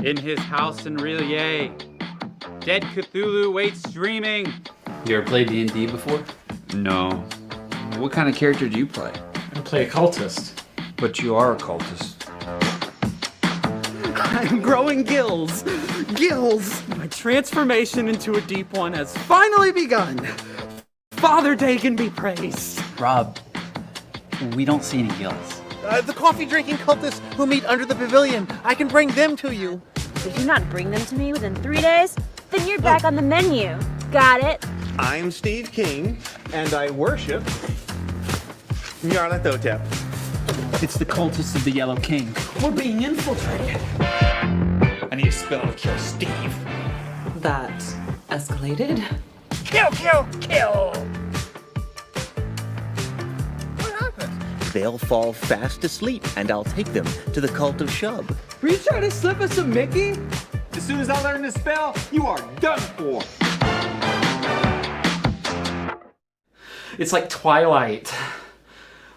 in his house in Rillier. Dead Cthulhu waits streaming. You ever played D&D before? No. What kind of character do you play? I play a cultist. But you are a cultist. I'm growing gills. Gills! My transformation into a deep one has finally begun. Father Dagon be praised. Rob, we don't see any gills. The coffee-drinking cultists who meet under the pavilion. I can bring them to you. Did you not bring them to me within 3 days? Then you're back on the menu. Got it? I'm Steve King, and I worship Nyarlathotep. It's the cultists of the Yellow King. We're being infiltrated. I need a spell to kill Steve. That escalated. Kill, kill, kill! What happened? They'll fall fast asleep, and I'll take them to the cult of Shub. Were you trying to slip us a Mickey? As soon as I learn this spell, you are done for. It's like Twilight,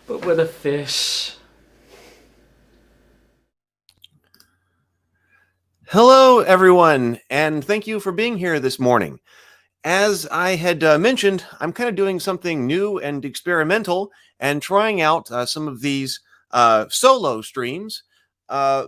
but with a fish. Hello, everyone, and thank you for being here this morning. As I had mentioned, I'm kind of doing something new and experimental and trying out some of these solo streams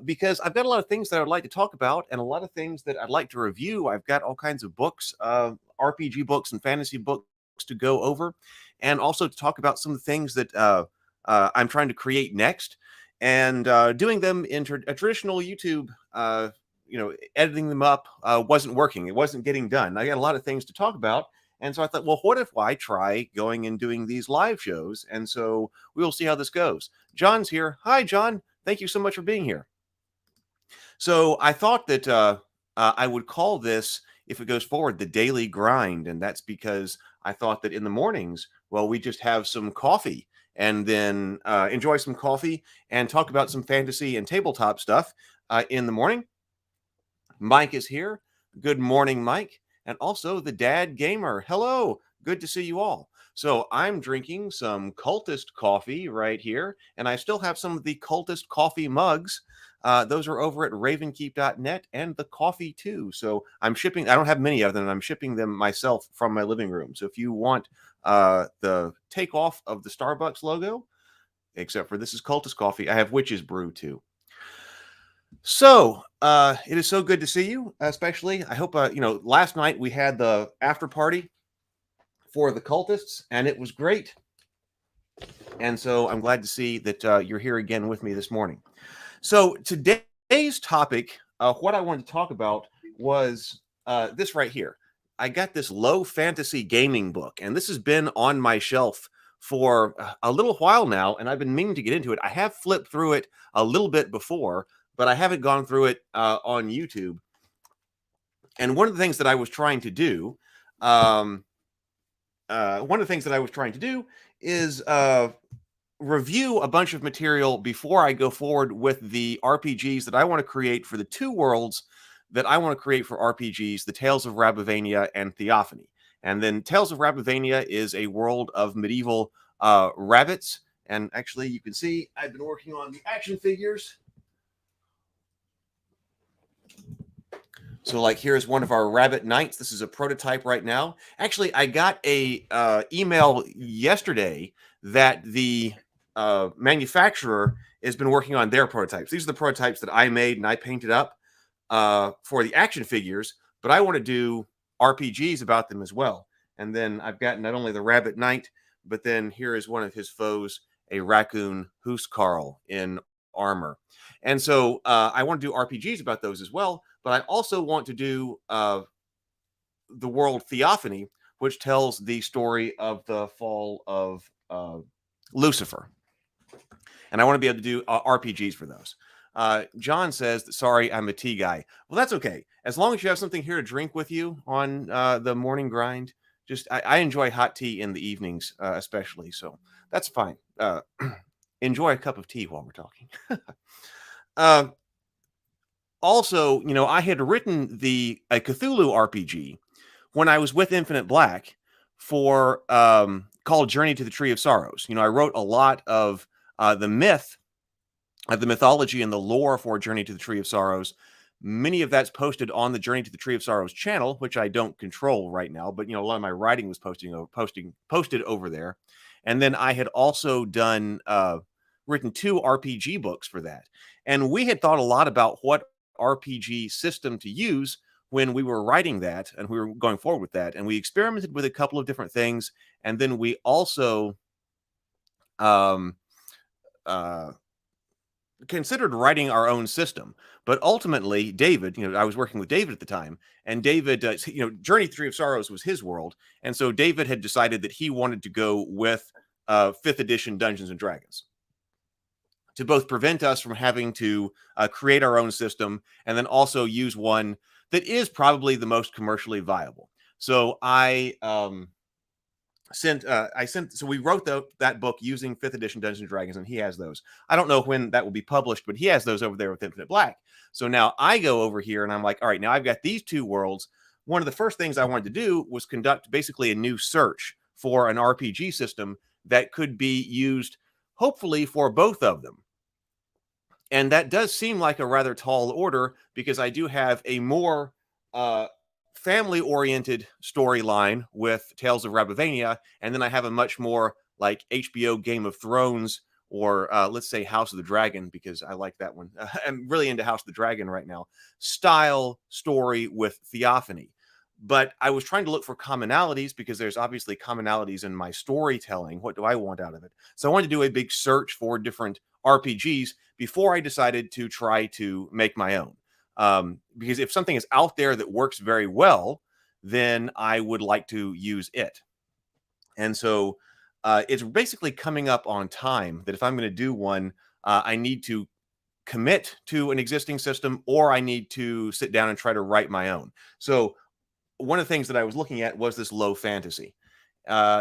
because I've got a lot of things that I'd like to talk about and a lot of things that I'd like to review. I've got all kinds of books, RPG books and fantasy books to go over, and also to talk about some of the things that I'm trying to create next, and doing them in a traditional YouTube editing them up wasn't working. It wasn't getting done. I got a lot of things to talk about. And so I thought, well, what if I try going and doing these live shows? And so we'll see how this goes. John's here. Hi, John. Thank you so much for being here. So I thought that I would call this, if it goes forward, the daily grind. And that's because I thought that in the mornings, well, we just have some coffee and then enjoy some coffee and talk about some fantasy and tabletop stuff in the morning. Mike is here. Good morning, Mike. And also the Dad Gamer. Hello. Good to see you all. So I'm drinking some cultist coffee right here. And I still have some of the cultist coffee mugs. Those are over at ravenkeep.net and the coffee too. So I'm shipping, I don't have many of them. I'm shipping them myself from my living room. So if you want the takeoff of the Starbucks logo, except for this is cultist coffee, I have Witch's Brew too. So it is so good to see you, especially. I hope, last night we had the after party for the cultists, and it was great. And so I'm glad to see that you're here again with me this morning. So today's topic, what I wanted to talk about was this right here. I got this low fantasy gaming book, and this has been on my shelf for a little while now, and I've been meaning to get into it. I have flipped through it a little bit before, but I haven't gone through it on YouTube. And one of the things that I was trying to do, is review a bunch of material before I go forward with the RPGs that I want to create for the two worlds that I want to create for RPGs, the Tales of Rabavania and Theophany. And then Tales of Rabavania is a world of medieval rabbits. And actually, you can see I've been working on the action figures. So like here's one of our rabbit knights. This is a prototype right now. Actually, I got a email yesterday that the manufacturer has been working on their prototypes. These are the prototypes that I made and I painted up for the action figures, but I want to do RPGs about them as well. And then I've got not only the rabbit knight, but then here is one of his foes, a raccoon Huskarl in armor. And so I want to do RPGs about those as well. But I also want to do the world Theophany, which tells the story of the fall of Lucifer. And I want to be able to do RPGs for those. John says, sorry, I'm a tea guy. Well, that's okay. As long as you have something here to drink with you on the morning grind. I enjoy hot tea in the evenings, especially. So that's fine. Enjoy a cup of tea while we're talking. Also, I had written a Cthulhu RPG when I was with Infinite Black for called Journey to the Tree of Sorrows. I wrote a lot of the mythology and the lore for Journey to the Tree of Sorrows Many of that's posted on the Journey to the Tree of Sorrows channel, which I don't control right now, but a lot of my writing was posted over there. And then I had also done written 2 RPG books for that. And we had thought a lot about what RPG system to use when we were writing that and we were going forward with that. And we experimented with a couple of different things. And then we also considered writing our own system. But ultimately, David, I was working with David at the time, and David, Journey 3 of Sorrows was his world. And so David had decided that he wanted to go with 5th edition Dungeons and Dragons to both prevent us from having to create our own system and then also use one that is probably the most commercially viable. So so we wrote that book using 5th edition Dungeons and Dragons, and he has those. I don't know when that will be published, but he has those over there with Infinite Black. So now I go over here and I'm like, all right, now I've got these 2 worlds. One of the first things I wanted to do was conduct basically a new search for an RPG system that could be used hopefully for both of them. And that does seem like a rather tall order because I do have a more family-oriented storyline with Tales of Rabavania, and then I have a much more like HBO Game of Thrones or let's say House of the Dragon, because I like that one. I'm really into House of the Dragon right now. Style story with theophany. But I was trying to look for commonalities because there's obviously commonalities in my storytelling. What do I want out of it? So I wanted to do a big search for different RPGs before I decided to try to make my own. Because if something is out there that works very well, then I would like to use it. And so it's basically coming up on time that if I'm going to do one, I need to commit to an existing system or I need to sit down and try to write my own. So one of the things that I was looking at was this low fantasy.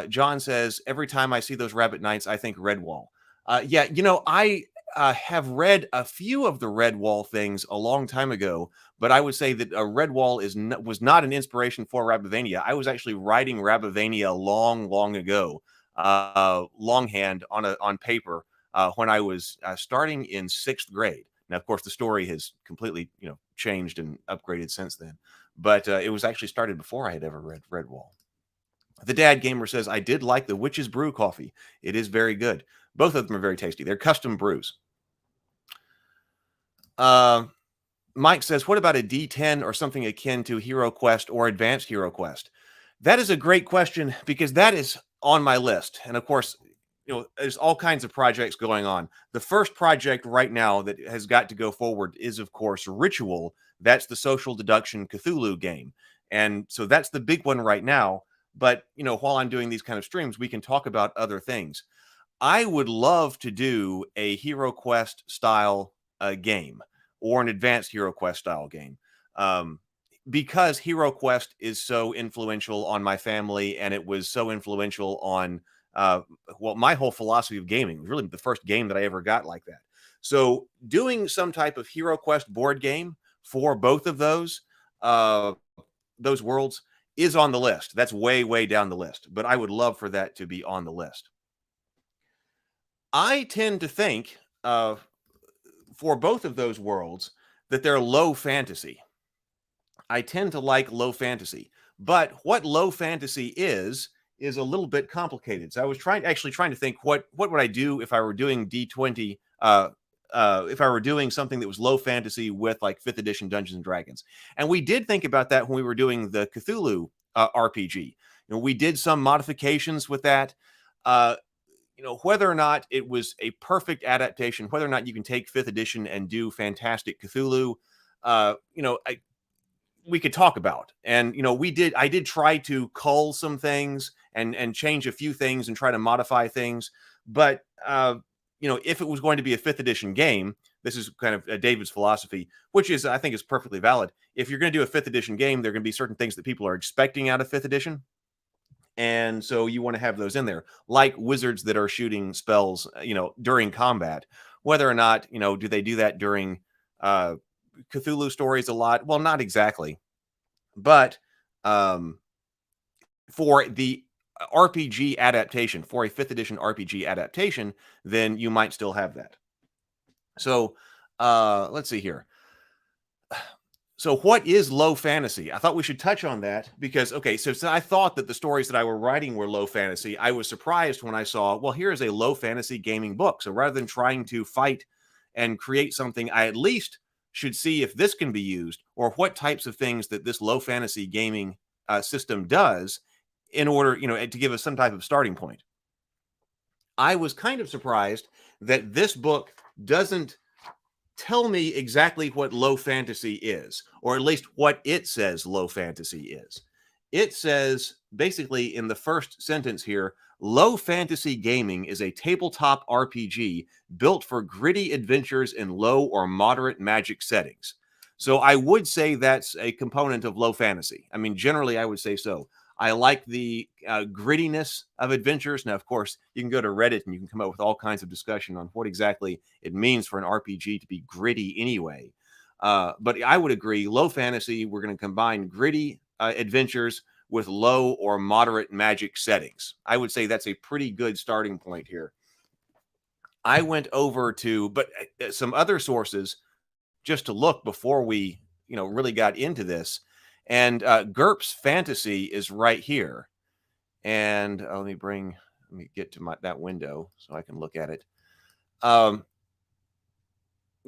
John says, every time I see those Rabbit Knights, I think Redwall. Yeah, I have read a few of the Redwall things a long time ago, but I would say that Redwall was not an inspiration for Rabavania. I was actually writing Rabavania long ago, longhand on paper when I was starting in 6th grade. Now, of course, the story has completely changed and upgraded since then, but it was actually started before I had ever read Redwall. The Dad Gamer says, I did like the Witch's Brew coffee. It is very good. Both of them are very tasty. They're custom brews. Mike says, what about a D10 or something akin to Hero Quest or Advanced Hero Quest? That is a great question because that is on my list. And of course, there's all kinds of projects going on. The first project right now that has got to go forward is, of course, Ritual. That's the social deduction Cthulhu game. And so that's the big one right now. But, while I'm doing these kind of streams, we can talk about other things. I would love to do a Hero Quest style game or an Advanced Hero Quest style game because Hero Quest is so influential on my family and it was so influential on my whole philosophy of gaming. It was really the first game that I ever got like that. So doing some type of Hero Quest board game for both of those worlds is on the list. That's way down the list, but I would love for that to be on the list. I tend to think for both of those worlds that they're low fantasy. I tend to like low fantasy, but what low fantasy is a little bit complicated. So I was trying to think what would I do if I were doing D20, if I were doing something that was low fantasy with like 5th edition Dungeons and Dragons. And we did think about that when we were doing the Cthulhu RPG. We did some modifications with that. Whether or not it was a perfect adaptation, whether or not you can take 5th edition and do fantastic Cthulhu, we could talk about. And, I did try to cull some things and change a few things and try to modify things. But, if it was going to be a 5th edition game, this is kind of David's philosophy, which is, I think is perfectly valid. If you're going to do a 5th edition game, there are going to be certain things that people are expecting out of 5th edition. And so you want to have those in there, like wizards that are shooting spells, during combat. Whether or not, do they do that during Cthulhu stories a lot? Well, not exactly. But for the RPG adaptation, for a 5th edition RPG adaptation, then you might still have that. So let's see here. So what is low fantasy? I thought we should touch on that because, okay, so I thought that the stories that I were writing were low fantasy. I was surprised when I saw, well, here is a low fantasy gaming book. So rather than trying to fight and create something, I at least should see if this can be used or what types of things that this low fantasy gaming system does in order, to give us some type of starting point. I was kind of surprised that this book doesn't tell me exactly what low fantasy is, or at least what it says low fantasy is. It says basically in the first sentence here, low fantasy gaming is a tabletop RPG built for gritty adventures in low or moderate magic settings. So I would say that's a component of low fantasy. I mean, generally, I would say so. I like the grittiness of adventures. Now, of course, you can go to Reddit and you can come up with all kinds of discussion on what exactly it means for an RPG to be gritty anyway. But I would agree, low fantasy, we're going to combine gritty adventures with low or moderate magic settings. I would say that's a pretty good starting point here. I went over to some other sources just to look before we, really got into this. And GURPS Fantasy is right here. And let me get to that window so I can look at it.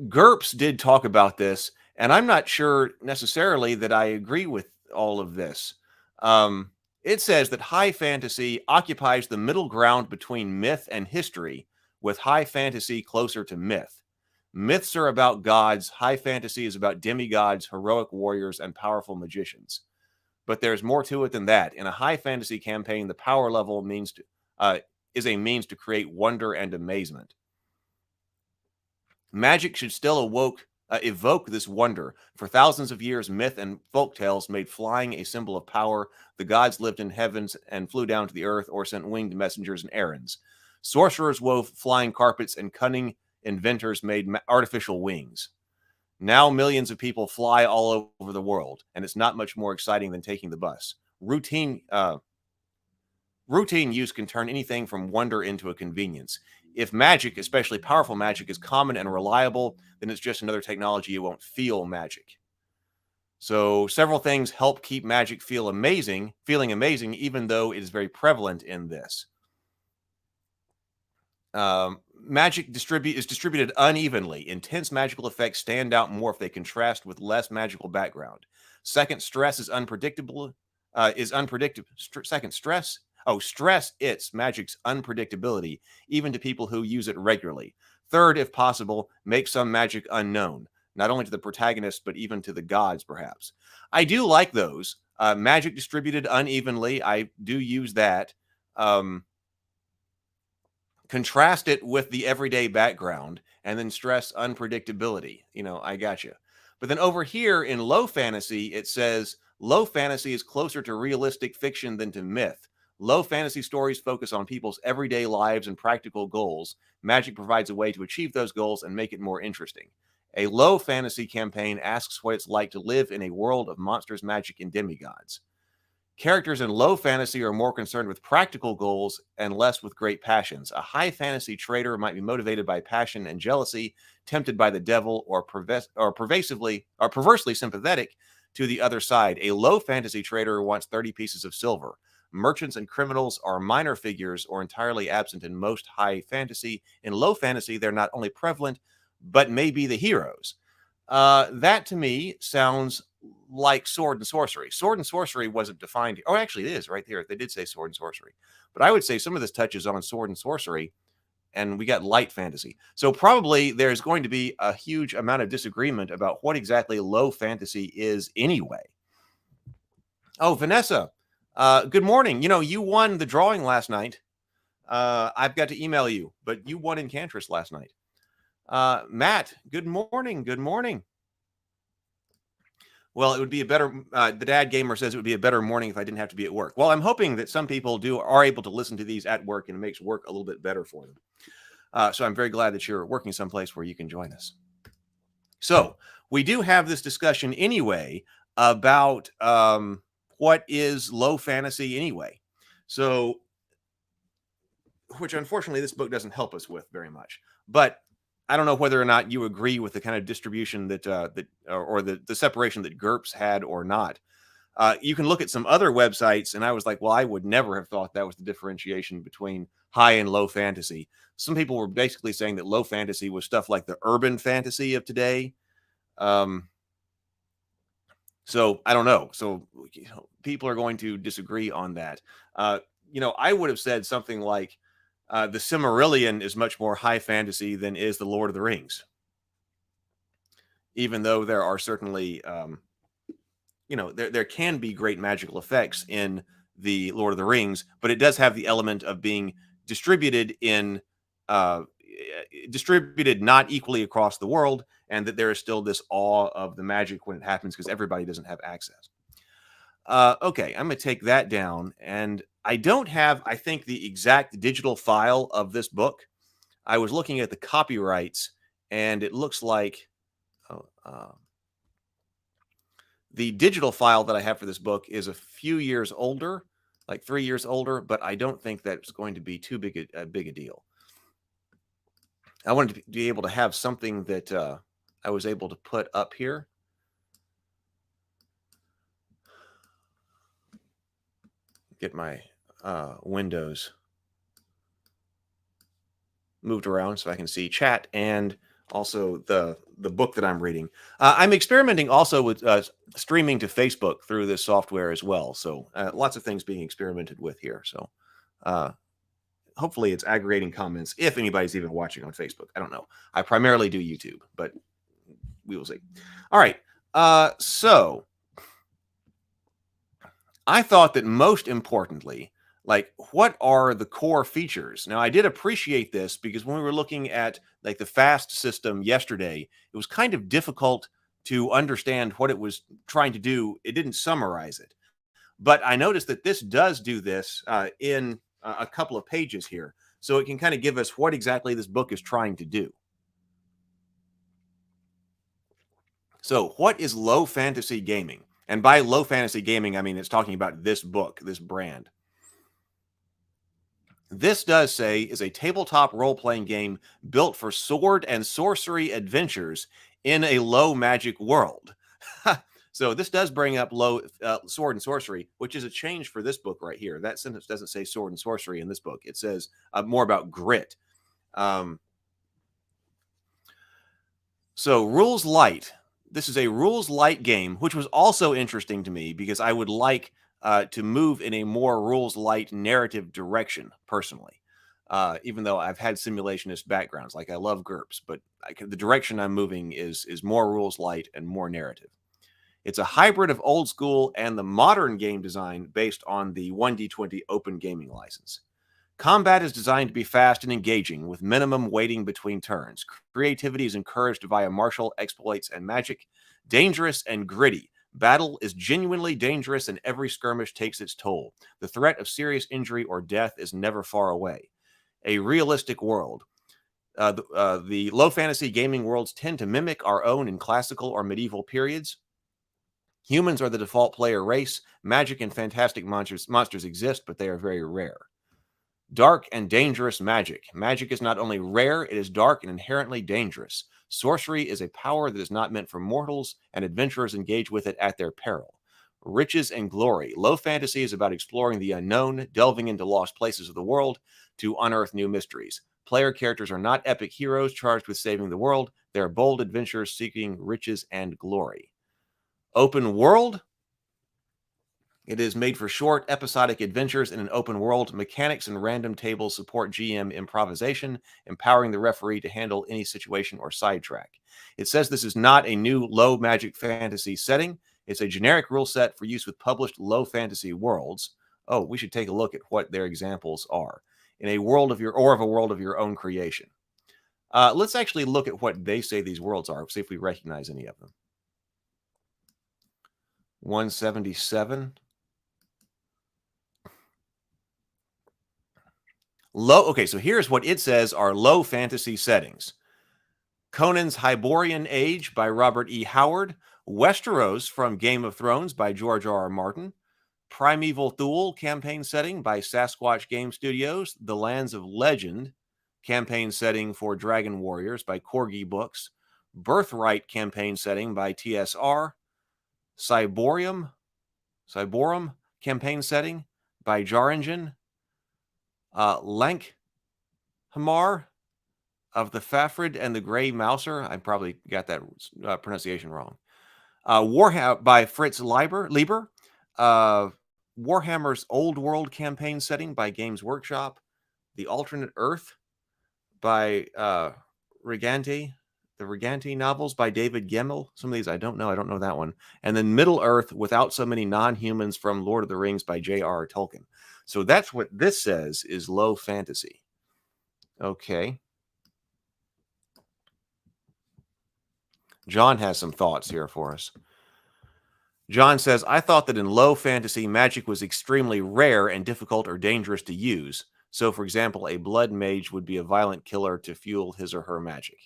GURPS did talk about this, and I'm not sure necessarily that I agree with all of this. It says that high fantasy occupies the middle ground between myth and history, with high fantasy closer to myth. Myths are about gods. High fantasy is about demigods, heroic warriors, and powerful magicians. But there's more to it than that. In a high fantasy campaign, the power level is a means to create wonder and amazement. Magic should still evoke this wonder. For thousands of years, myth and folk tales made flying a symbol of power. The gods lived in heavens and flew down to the earth or sent winged messengers and errands. Sorcerers wove flying carpets, and cunning inventors made artificial wings. Now millions of people fly all over the world, and it's not much more exciting than taking the bus. Routine use can turn anything from wonder into a convenience. If magic, especially powerful magic, is common and reliable, then it's just another technology. You won't feel magic. So several things help keep magic feeling amazing, even though it is very prevalent in this. Magic is distributed unevenly. Intense magical effects stand out more if they contrast with less magical background. Second, stress is unpredictable. Stress it's magic's unpredictability, even to people who use it regularly. Third, if possible, make some magic unknown, not only to the protagonist, but even to the gods, perhaps. I do like those. Magic distributed unevenly. I do use that. Contrast it with the everyday background, and then stress unpredictability. I got you. But then over here in low fantasy, it says low fantasy is closer to realistic fiction than to myth. Low fantasy stories focus on people's everyday lives and practical goals. Magic provides a way to achieve those goals and make it more interesting. A low fantasy campaign asks what it's like to live in a world of monsters, magic, and demigods. Characters in low fantasy are more concerned with practical goals and less with great passions. A high fantasy trader might be motivated by passion and jealousy, tempted by the devil, or perversely sympathetic to the other side. A low fantasy trader wants 30 pieces of silver. Merchants and criminals are minor figures or entirely absent in most high fantasy. In low fantasy, they're not only prevalent, but may be the heroes. That to me sounds like sword and sorcery. Sword and sorcery wasn't defined. Oh, actually, it is right there. They did say sword and sorcery. But I would say some of this touches on sword and sorcery, and we got light fantasy. So probably there's going to be a huge amount of disagreement about what exactly low fantasy is anyway. Oh, Vanessa, good morning. You won the drawing last night. I've got to email you, but you won Enchantress last night. Matt, good morning. Good morning. Well, it would be a better, the Dad Gamer says it would be a better morning if I didn't have to be at work. Well, I'm hoping that some people are able to listen to these at work, and it makes work a little bit better for them. So I'm very glad that you're working someplace where you can join us. So we do have this discussion anyway about what is low fantasy anyway. So, which unfortunately this book doesn't help us with very much. But I don't know whether or not you agree with the kind of distribution that or the separation that GURPS had or not. You can look at some other websites, and I was like, well, I would never have thought that was the differentiation between high and low fantasy. Some people were basically saying that low fantasy was stuff like the urban fantasy of today. So I don't know. So people are going to disagree on that. I would have said something like the Silmarillion is much more high fantasy than is the Lord of the Rings, even though there are certainly there can be great magical effects in the Lord of the Rings, but it does have the element of being distributed distributed not equally across the world, and that there is still this awe of the magic when it happens because everybody doesn't have access. Okay, I'm going to take that down, and I don't have, I think, the exact digital file of this book. I was looking at the copyrights, and it looks like the digital file that I have for this book is a few years older, like 3 years older, but I don't think that's going to be too big a deal. I wanted to be able to have something that I was able to put up here. Get my windows moved around so I can see chat and also the book that I'm reading. I'm experimenting also with streaming to Facebook through this software as well. So lots of things being experimented with here. So hopefully it's aggregating comments if anybody's even watching on Facebook. I don't know. I primarily do YouTube, but we will see. All right. So I thought that most importantly, like, what are the core features? Now, I did appreciate this because when we were looking at like the FAST system yesterday, it was kind of difficult to understand what it was trying to do. It didn't summarize it. But I noticed that this does do this in a couple of pages here. So it can kind of give us what exactly this book is trying to do. So what is low fantasy gaming? And by low fantasy gaming, I mean it's talking about this book, this brand. This does say is a tabletop role-playing game built for sword and sorcery adventures in a low magic world. So this does bring up low sword and sorcery, which is a change for this book right here. That sentence doesn't say sword and sorcery in this book. It says more about grit. So rules light. This is a rules light game, which was also interesting to me because I would like to move in a more rules light narrative direction personally. Even though I've had simulationist backgrounds, like I love GURPS, but the direction I'm moving is more rules light and more narrative. It's a hybrid of old school and the modern game design based on the 1D20 open gaming license. Combat is designed to be fast and engaging with minimum waiting between turns. Creativity is encouraged via martial exploits and magic. Dangerous and gritty. Battle is genuinely dangerous and every skirmish takes its toll. The threat of serious injury or death is never far away. A realistic world. The low fantasy gaming worlds tend to mimic our own in classical or medieval periods. Humans are the default player race. Magic and fantastic monsters exist, but they are very rare. Dark and dangerous magic. Magic is not only rare, it is dark and inherently dangerous. Sorcery is a power that is not meant for mortals, and adventurers engage with it at their peril. Riches and glory. Low fantasy is about exploring the unknown, delving into lost places of the world to unearth new mysteries. Player characters are not epic heroes charged with saving the world. They are bold adventurers seeking riches and glory. Open world. It is made for short, episodic adventures in an open world. Mechanics and random tables support GM improvisation, empowering the referee to handle any situation or sidetrack. It says this is not a new low magic fantasy setting. It's a generic rule set for use with published low fantasy worlds. Oh, we should take a look at what their examples are. In a world of your own creation. Let's actually look at what they say these worlds are. See if we recognize any of them. 177. Okay, so here's what it says are low fantasy settings. Conan's Hyborian Age by Robert E. Howard. Westeros from Game of Thrones by George R. R. Martin. Primeval Thule campaign setting by Sasquatch Game Studios. The Lands of Legend campaign setting for Dragon Warriors by Corgi Books, Birthright campaign setting by TSR, Cyborium campaign setting by Jaringen, Lankhamar of the Fafrid and the Grey Mouser. I probably got that pronunciation wrong. By Fritz Lieber. Warhammer's Old World campaign setting by Games Workshop. The Alternate Earth by Riganti. The Riganti novels by David Gemmell. Some of these I don't know. I don't know that one. And then Middle Earth Without So Many Non-Humans from Lord of the Rings by J.R.R. Tolkien. So that's what this says is low fantasy. Okay. John has some thoughts here for us. John says, I thought that in low fantasy, magic was extremely rare and difficult or dangerous to use. So, for example, a blood mage would be a violent killer to fuel his or her magic.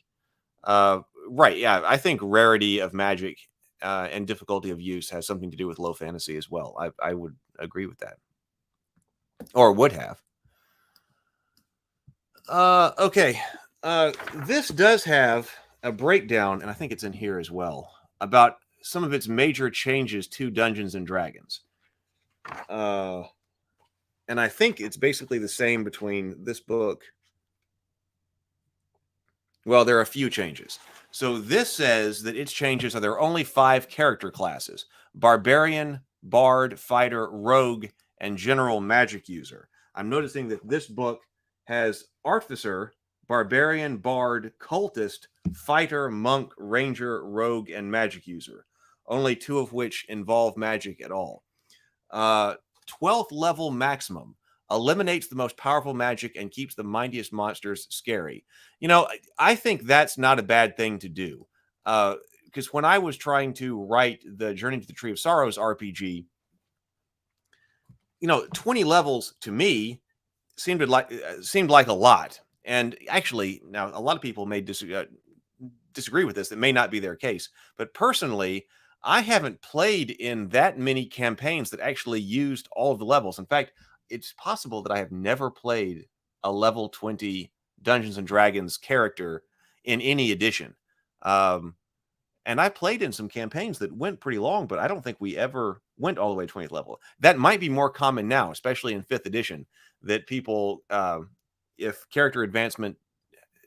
Right, yeah, I think rarity of magic and difficulty of use has something to do with low fantasy as well. I would agree with that. Or would have. Okay. This does have a breakdown, and I think it's in here as well, about some of its major changes to Dungeons and Dragons. And I think it's basically the same between this book. Well, there are a few changes. So this says that its changes are there are only 5 character classes: Barbarian, Bard, Fighter, Rogue, and General Magic User. I'm noticing that this book has Artificer, Barbarian, Bard, Cultist, Fighter, Monk, Ranger, Rogue, and Magic User. Only 2 of which involve magic at all. 12th level maximum. Eliminates the most powerful magic and keeps the mightiest monsters scary. You know, I think that's not a bad thing to do. Because when I was trying to write the Journey to the Tree of Sorrows RPG, 20 levels to me seemed like a lot. And actually, now a lot of people may disagree with this. That may not be their case. But personally, I haven't played in that many campaigns that actually used all of the levels. In fact, it's possible that I have never played a level 20 Dungeons and Dragons character in any edition. And I played in some campaigns that went pretty long, but I don't think we ever went all the way to 20th level. That might be more common now, especially in 5th edition, that people, if character advancement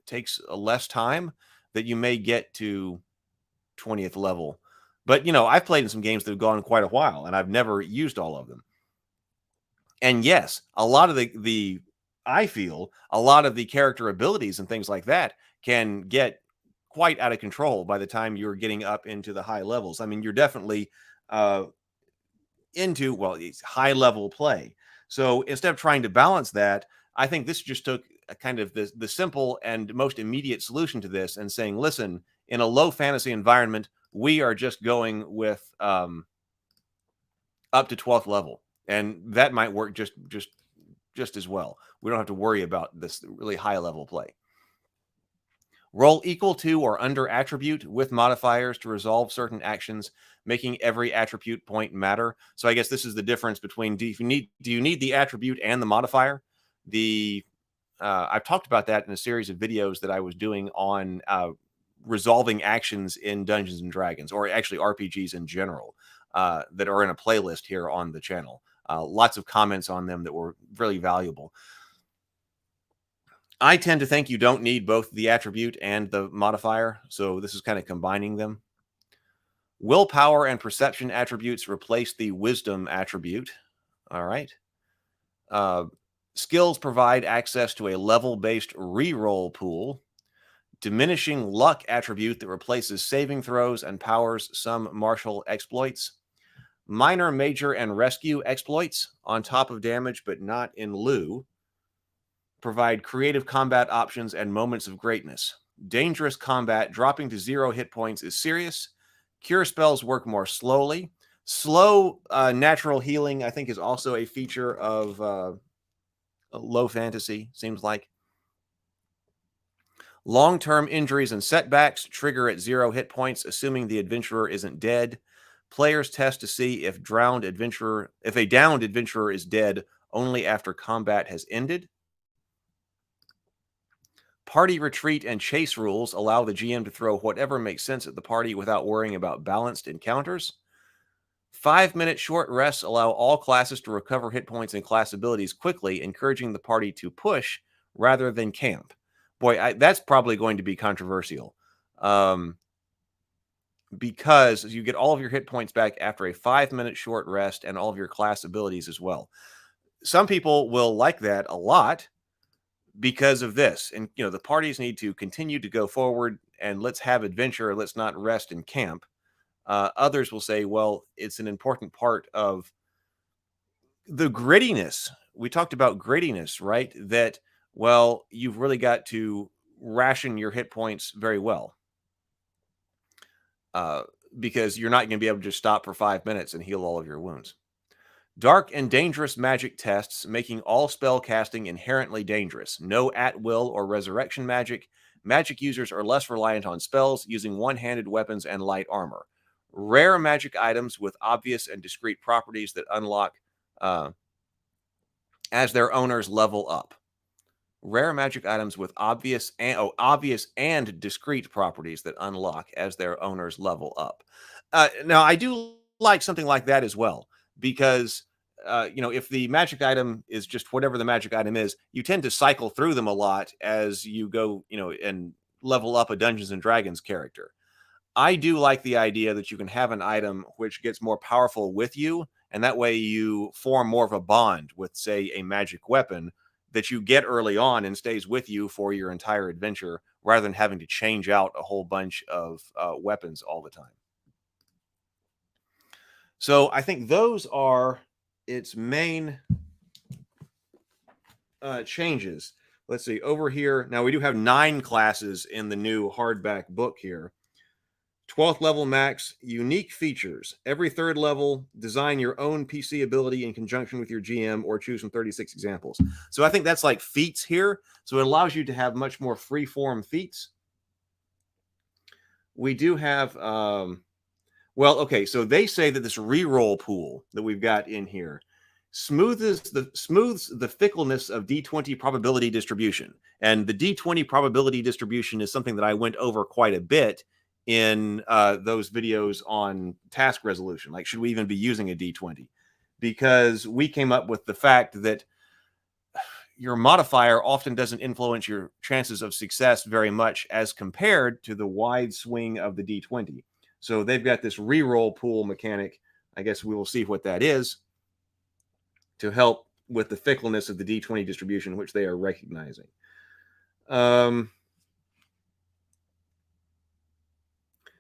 takes less time, that you may get to 20th level. But, I've played in some games that have gone quite a while, and I've never used all of them. And yes, a lot of I feel a lot of the character abilities and things like that can get quite out of control by the time you're getting up into the high levels. I mean, you're definitely into, it's high level play. So instead of trying to balance that, I think this just took a kind of the simple and most immediate solution to this and saying, listen, in a low fantasy environment, we are just going with up to 12th level. And that might work just as well. We don't have to worry about this really high level play. Roll equal to or under attribute with modifiers to resolve certain actions, making every attribute point matter. So I guess this is the difference between do you need the attribute and the modifier? I've talked about that in a series of videos that I was doing on resolving actions in Dungeons and Dragons, or actually RPGs in general, that are in a playlist here on the channel. Lots of comments on them that were really valuable. I tend to think you don't need both the attribute and the modifier, so this is kind of combining them. Willpower and perception attributes replace the wisdom attribute. All right. Skills provide access to a level-based reroll pool. Diminishing luck attribute that replaces saving throws and powers some martial exploits. Minor, major, and rescue exploits on top of damage, but not in lieu. Provide creative combat options and moments of greatness. Dangerous combat, dropping to 0 hit points is serious. Cure spells work more slowly. Slow natural healing, I think, is also a feature of low fantasy, seems like. Long-term injuries and setbacks trigger at 0 hit points, assuming the adventurer isn't dead. Players test to see if a downed adventurer is dead only after combat has ended. Party retreat and chase rules allow the GM to throw whatever makes sense at the party without worrying about balanced encounters. 5-minute short rests allow all classes to recover hit points and class abilities quickly, encouraging the party to push rather than camp. Boy, that's probably going to be controversial. Because you get all of your hit points back after a 5-minute short rest and all of your class abilities as well. Some people will like that a lot because of this. And, the parties need to continue to go forward and let's have adventure. Let's not rest in camp. Others will say, well, it's an important part of the grittiness. We talked about grittiness, right? That, well, you've really got to ration your hit points very well. Because you're not going to be able to just stop for 5 minutes and heal all of your wounds. Dark and dangerous magic tests, making all spell casting inherently dangerous. No at-will or resurrection magic. Magic users are less reliant on spells, using one-handed weapons and light armor. Rare magic items with obvious and discrete properties that unlock as their owners level up. Rare magic items with obvious and discrete properties that unlock as their owners level up. Now, I do like something like that as well, because, if the magic item is just whatever the magic item is, you tend to cycle through them a lot as you go, and level up a Dungeons and Dragons character. I do like the idea that you can have an item which gets more powerful with you, and that way you form more of a bond with, say, a magic weapon that you get early on and stays with you for your entire adventure, rather than having to change out a whole bunch of weapons all the time. So I think those are its main changes. Let's see, over here, now we do have 9 classes in the new hardback book here. 12th level max, unique features. Every 3rd level, design your own PC ability in conjunction with your GM or choose from 36 examples. So I think that's like feats here. So it allows you to have much more free-form feats. We do have, so they say that this reroll pool that we've got in here smooths the fickleness of D20 probability distribution. And the D20 probability distribution is something that I went over quite a bit in those videos on task resolution. Like, should we even be using a D20? Because we came up with the fact that your modifier often doesn't influence your chances of success very much as compared to the wide swing of the D20. So they've got this reroll pool mechanic. I guess we will see what that is to help with the fickleness of the D20 distribution, which they are recognizing.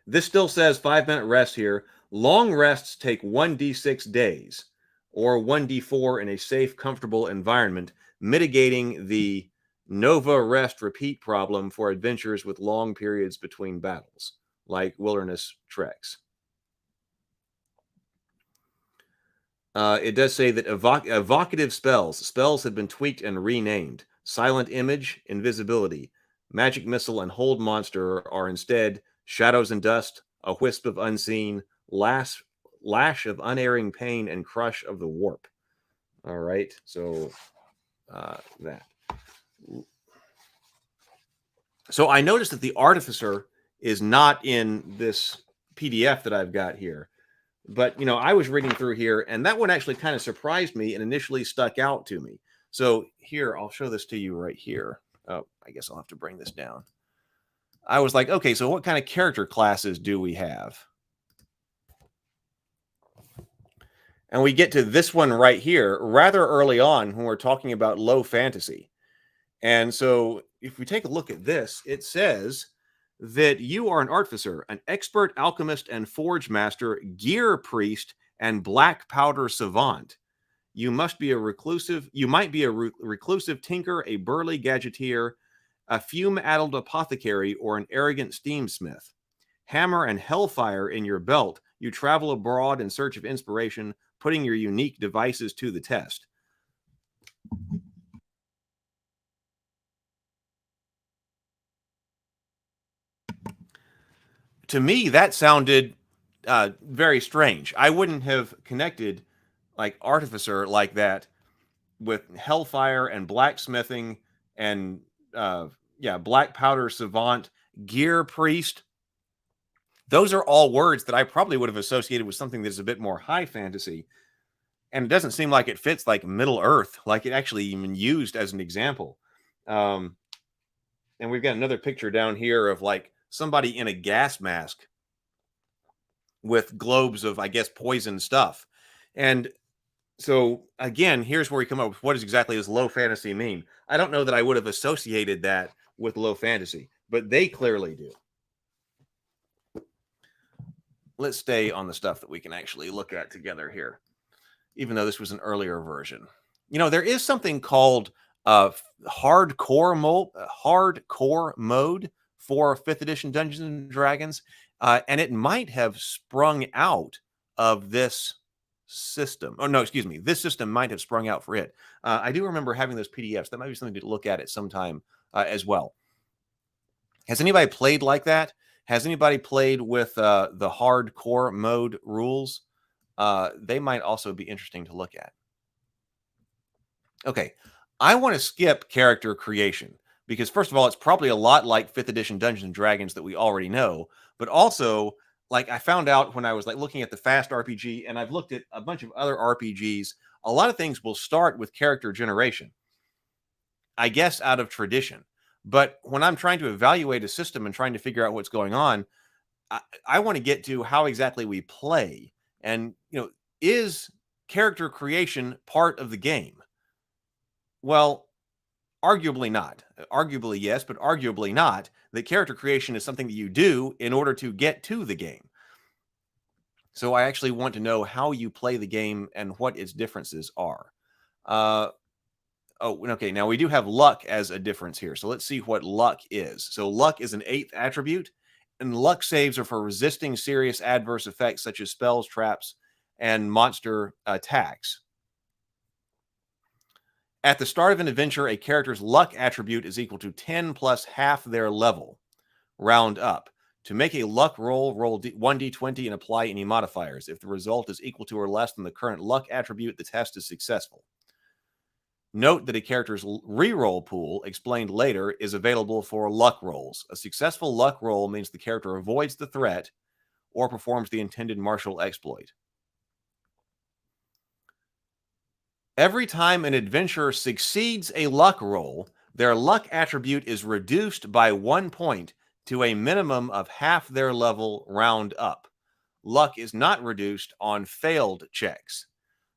This still says 5-minute rest here. Long rests take 1d6 days or 1d4 in a safe, comfortable environment, mitigating the Nova rest repeat problem for adventures with long periods between battles, like wilderness treks. It does say that evocative spells have been tweaked and renamed. Silent Image, Invisibility, Magic Missile, and Hold Monster are instead Shadows and Dust, A Wisp of Unseen, Lash of Unerring Pain, and Crush of the Warp. All right, so that. So I noticed that the Artificer is not in this PDF that I've got here. But, I was reading through here, and that one actually kind of surprised me and initially stuck out to me. So here, I'll show this to you right here. Oh, I guess I'll have to bring this down. I was like, okay, so what kind of character classes do we have? And we get to this one right here rather early on when we're talking about low fantasy. And so if we take a look at this, it says that you are an artificer, an expert alchemist and forge master, gear priest, and black powder savant. You might be a reclusive tinker, a burly gadgeteer, a fume-addled apothecary, or an arrogant steamsmith. Hammer and hellfire in your belt, you travel abroad in search of inspiration, putting your unique devices to the test. To me, that sounded very strange. I wouldn't have connected like artificer like that with hellfire and blacksmithing and yeah, black powder savant, gear priest. Those are all words that I probably would have associated with something that's a bit more high fantasy. And it doesn't seem like it fits like Middle Earth, like it actually even used as an example. And we've got another picture down here of like somebody in a gas mask with globes of, I guess, poison stuff. And so again, here's where we come up with what exactly does low fantasy mean? I don't know that I would have associated that with low fantasy, but they clearly do. Let's stay on the stuff that we can actually look at together here, even though this was an earlier version. You know, there is something called hardcore mode for 5th edition Dungeons and Dragons, and it might have sprung out of this system. Oh, no, excuse me. This system might have sprung out for it. I do remember having those PDFs. That might be something to look at sometime as well. Has anybody played like that? Has anybody played with the hardcore mode rules? They might also be interesting to look at. Okay, I want to skip character creation because, first of all, it's probably a lot like 5th edition Dungeons and Dragons that we already know, but also, like, I found out when I was like looking at the Fast RPG, and I've looked at a bunch of other RPGs, a lot of things will start with character generation, I guess out of tradition. But when I'm trying to evaluate a system and trying to figure out what's going on, I want to get to how exactly we play. And, you know, is character creation part of the game? Well, arguably not. Arguably, yes, but arguably not. That character creation is something that you do in order to get to the game. So I actually want to know how you play the game and what its differences are. Oh, okay. Now we do have luck as a difference here. So let's see what luck is. So luck is an 8th attribute, and luck saves are for resisting serious adverse effects such as spells, traps, and monster attacks. At the start of an adventure, a character's luck attribute is equal to 10 plus half their level, round up. To make a luck roll, roll 1d20 and apply any modifiers. If the result is equal to or less than the current luck attribute, the test is successful. Note that a character's reroll pool, explained later, is available for luck rolls. A successful luck roll means the character avoids the threat or performs the intended martial exploit. Every time an adventurer succeeds a luck roll, their luck attribute is reduced by 1 point to a minimum of half their level, round up. Luck is not reduced on failed checks.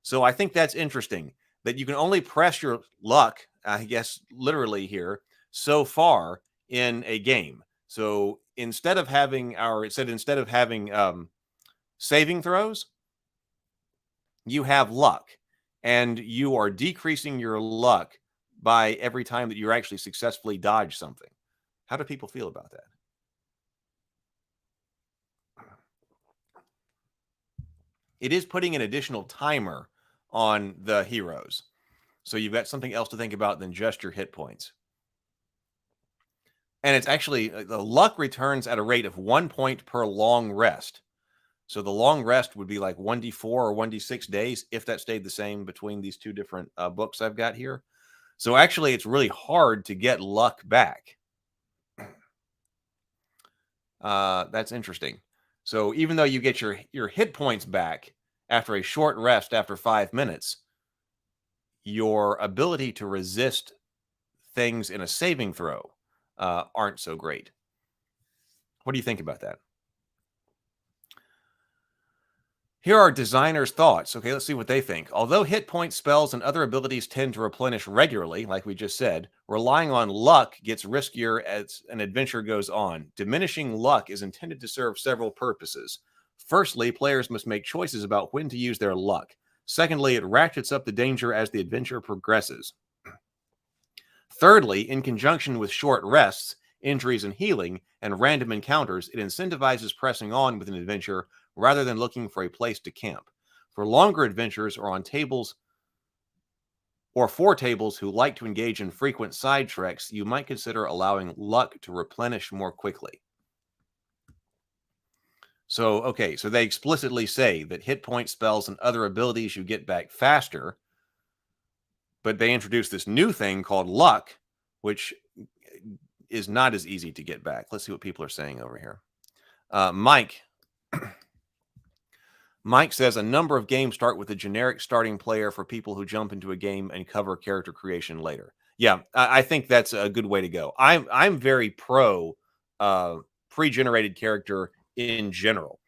So I think that's interesting, that you can only press your luck, I guess literally here, so far in a game. So instead of having saving throws, you have luck, and you are decreasing your luck by every time that you're actually successfully dodge something. How do people feel about that? It is putting an additional timer on the heroes. So you've got something else to think about than just your hit points. And it's actually, the luck returns at a rate of 1 point per long rest. So the long rest would be like 1d4 or 1d6 days, if that stayed the same between these two different books I've got here. So actually, it's really hard to get luck back. That's interesting. So even though you get your hit points back after a short rest after 5 minutes, your ability to resist things in a saving throw aren't so great. What do you think about that? Here are designers' thoughts. Okay, let's see what they think. Although hit point spells and other abilities tend to replenish regularly, like we just said, relying on luck gets riskier as an adventure goes on. Diminishing luck is intended to serve several purposes. Firstly, players must make choices about when to use their luck. Secondly, it ratchets up the danger as the adventure progresses. Thirdly, in conjunction with short rests, injuries and healing, and random encounters, it incentivizes pressing on with an adventure rather than looking for a place to camp. For longer adventures or on tables or for tables who like to engage in frequent side treks, you might consider allowing luck to replenish more quickly. So, okay, so they explicitly say that hit point spells and other abilities you get back faster, but they introduce this new thing called luck, which is not as easy to get back. Let's see what people are saying over here. Mike says a number of games start with a generic starting player for people who jump into a game and cover character creation later. Yeah, I think that's a good way to go. I'm very pro pre-generated character in general,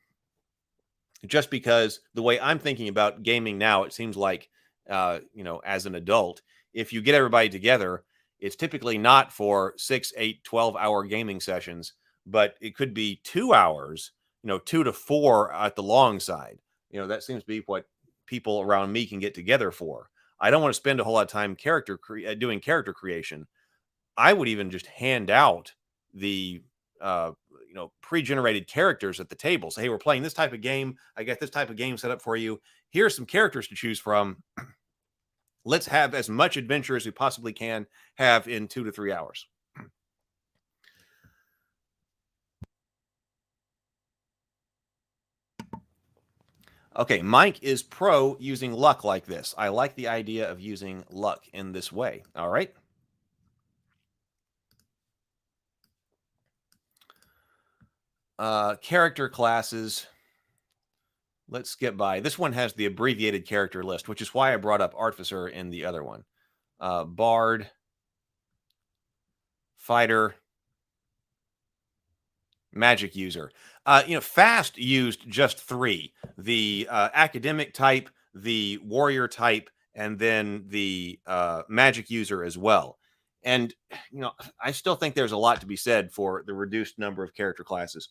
just because the way I'm thinking about gaming now, it seems like as an adult, if you get everybody together, it's typically not for 6, 8, 12-hour gaming sessions, but it could be 2 hours, 2 to 4 at the long side. That seems to be what people around me can get together for. I don't want to spend a whole lot of time doing character creation. I would even just hand out the pre-generated characters at the table. Say, hey, we're playing this type of game. I got this type of game set up for you. Here's some characters to choose from. Let's have as much adventure as we possibly can have in 2 to 3 hours. Okay, Mike is pro using luck like this. I like the idea of using luck in this way. All right. Character classes. Let's skip by. This one has the abbreviated character list, which is why I brought up Artificer in the other one. Bard, Fighter, Magic User. Fast used just 3. The Academic type, the Warrior type, and then the Magic User as well. And, I still think there's a lot to be said for the reduced number of character classes.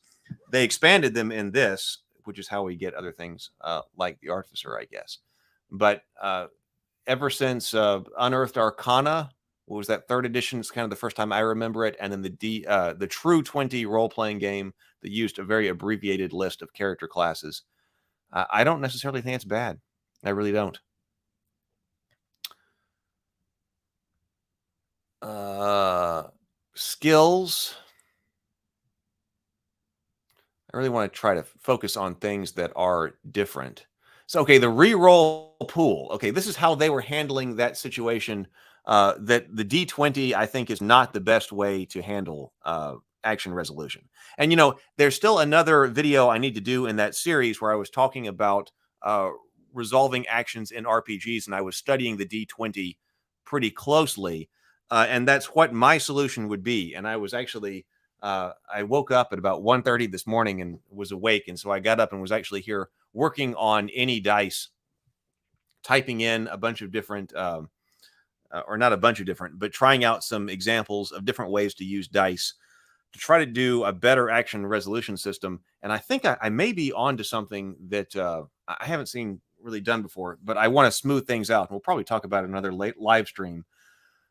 They expanded them in this, which is how we get other things like the Artificer, I guess. But ever since Unearthed Arcana, what was that, 3rd edition? It's kind of the first time I remember it. And then the True 20 role-playing game that used a very abbreviated list of character classes. I don't necessarily think it's bad. I really don't. Skills. I really want to try to focus on things that are different. So, okay, the reroll pool. Okay, this is how they were handling that situation. That the D20, I think, is not the best way to handle action resolution. And, there's still another video I need to do in that series where I was talking about resolving actions in RPGs, and I was studying the D20 pretty closely. And that's what my solution would be. And I was actually... I woke up at about 1:30 this morning and was awake. And so I got up and was actually here working on any dice, typing in a bunch of different, or not a bunch of different, but trying out some examples of different ways to use dice to try to do a better action resolution system. And I think I may be onto something that I haven't seen really done before, but I want to smooth things out. And we'll probably talk about it in another live stream.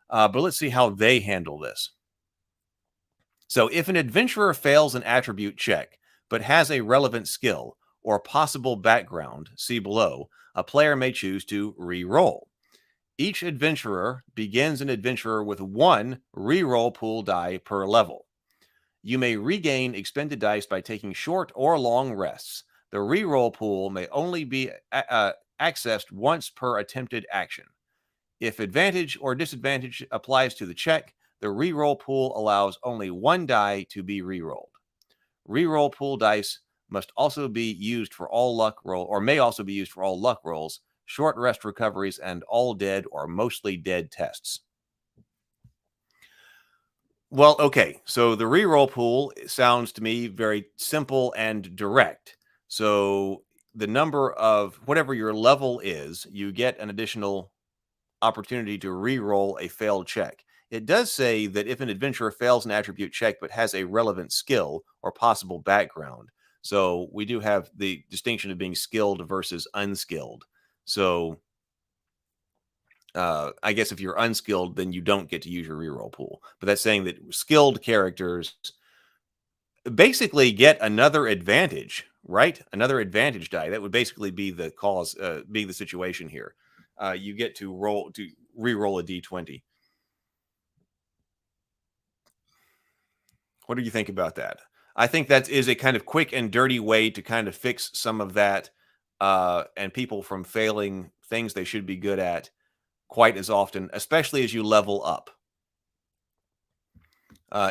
But let's see how they handle this. So if an adventurer fails an attribute check, but has a relevant skill or possible background, see below, a player may choose to re-roll. Each adventurer begins an adventurer with 1 re-roll pool die per level. You may regain expended dice by taking short or long rests. The re-roll pool may only be accessed once per attempted action. If advantage or disadvantage applies to the check, the reroll pool allows only 1 die to be rerolled. Reroll pool dice must also be used for all luck roll, or may also be used for all luck rolls, short rest recoveries, and all dead or mostly dead tests. Well, okay, so the reroll pool sounds to me very simple and direct. So the number of whatever your level is, you get an additional opportunity to re-roll a failed check. It does say that if an adventurer fails an attribute check but has a relevant skill or possible background. So we do have the distinction of being skilled versus unskilled. So I guess if you're unskilled, then you don't get to use your reroll pool. But that's saying that skilled characters basically get another advantage, right? Another advantage die. That would basically be the cause, being the situation here. You get to re-roll a D20. What do you think about that? I think that is a kind of quick and dirty way to kind of fix some of that and people from failing things they should be good at quite as often, especially as you level up.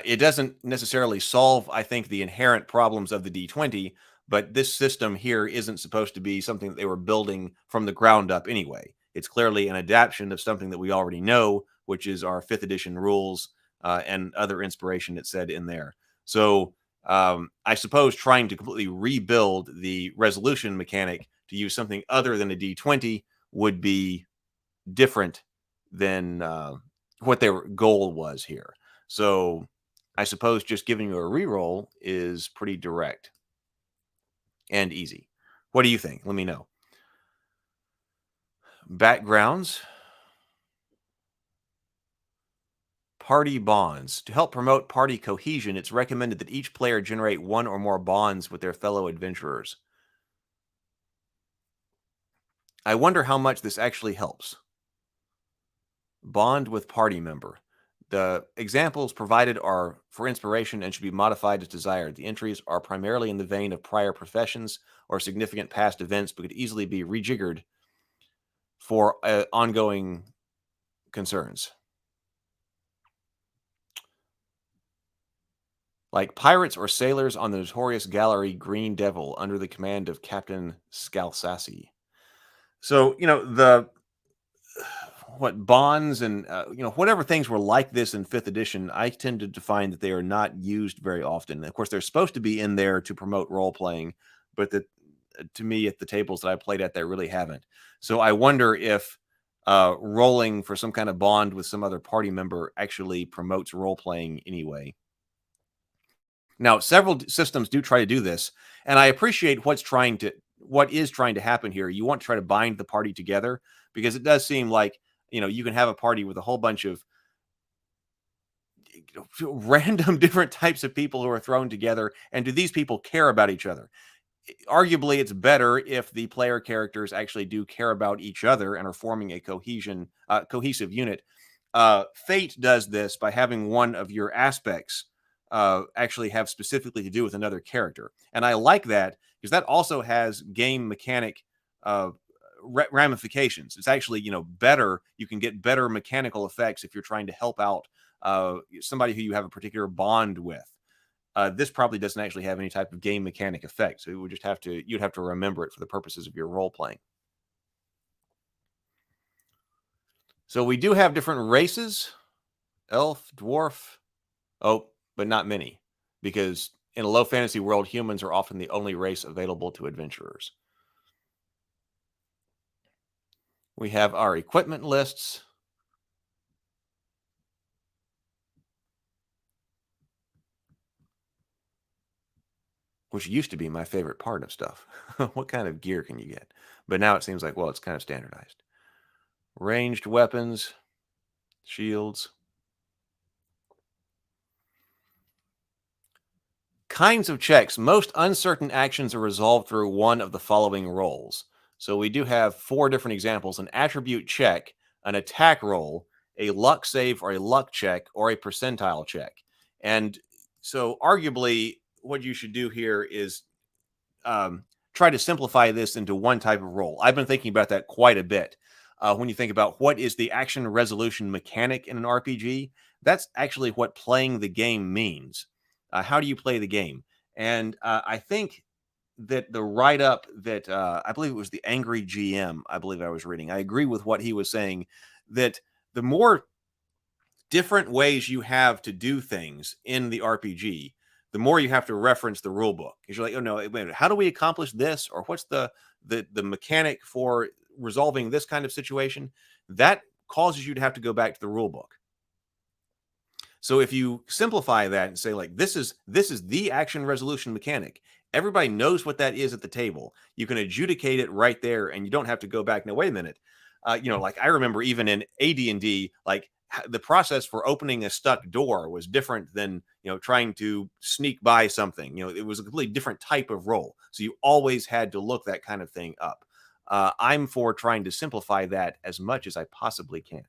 It doesn't necessarily solve, I think, the inherent problems of the D20, but this system here isn't supposed to be something that they were building from the ground up anyway. It's clearly an adaptation of something that we already know, which is our 5th edition rules and other inspiration it said in there. So I suppose trying to completely rebuild the resolution mechanic to use something other than a D20 would be different than what their goal was here. So I suppose just giving you a reroll is pretty direct and easy. What do you think? Let me know. Backgrounds. Party bonds. To help promote party cohesion, it's recommended that each player generate 1 or more bonds with their fellow adventurers. I wonder how much this actually helps. Bond with party member. The examples provided are for inspiration and should be modified as desired. The entries are primarily in the vein of prior professions or significant past events, but could easily be rejiggered for ongoing concerns. Like pirates or sailors on the notorious gallery Green Devil under the command of Captain Scalsassi. So, what bonds and whatever things were like this in 5th edition, I tended to find that they are not used very often. Of course, they're supposed to be in there to promote role playing, but to me, at the tables that I played at, they really haven't. So I wonder if rolling for some kind of bond with some other party member actually promotes role playing anyway. Now, several systems do try to do this, and I appreciate what is trying to happen here. You want to try to bind the party together because it does seem like you can have a party with a whole bunch of random different types of people who are thrown together. And do these people care about each other? Arguably, it's better if the player characters actually do care about each other and are forming a cohesive unit. Fate does this by having one of your aspects actually have specifically to do with another character. And I like that because that also has game mechanic ramifications. It's actually, better. You can get better mechanical effects if you're trying to help out somebody who you have a particular bond with. This probably doesn't actually have any type of game mechanic effect. So you'd have to remember it for the purposes of your role playing. So we do have different races, elf, dwarf, but not many, because in a low fantasy world, humans are often the only race available to adventurers. We have our equipment lists. Which used to be my favorite part of stuff. What kind of gear can you get? But now it seems like, well, it's kind of standardized. Ranged weapons, shields. Kinds of checks. Most uncertain actions are resolved through one of the following rolls. So we do have 4 different examples: an attribute check, an attack roll, a luck save or a luck check, or a percentile check. And so arguably what you should do here is try to simplify this into one type of roll. I've been thinking about that quite a bit. When you think about what is the action resolution mechanic in an RPG, that's actually what playing the game means. How do you play the game? And I think that the write-up that I believe it was the Angry GM, I believe I was reading, I agree with what he was saying, that the more different ways you have to do things in the RPG, the more you have to reference the rule book. Because you're like, oh no, wait a minute, how do we accomplish this? Or what's the mechanic for resolving this kind of situation? That causes you to have to go back to the rule book. So if you simplify that and say, like, this is the action resolution mechanic, everybody knows what that is at the table. You can adjudicate it right there, and you don't have to go back. Now, wait a minute. Like I remember even in AD&D, like the process for opening a stuck door was different than trying to sneak by something. It was a completely different type of role. So you always had to look that kind of thing up. I'm for trying to simplify that as much as I possibly can.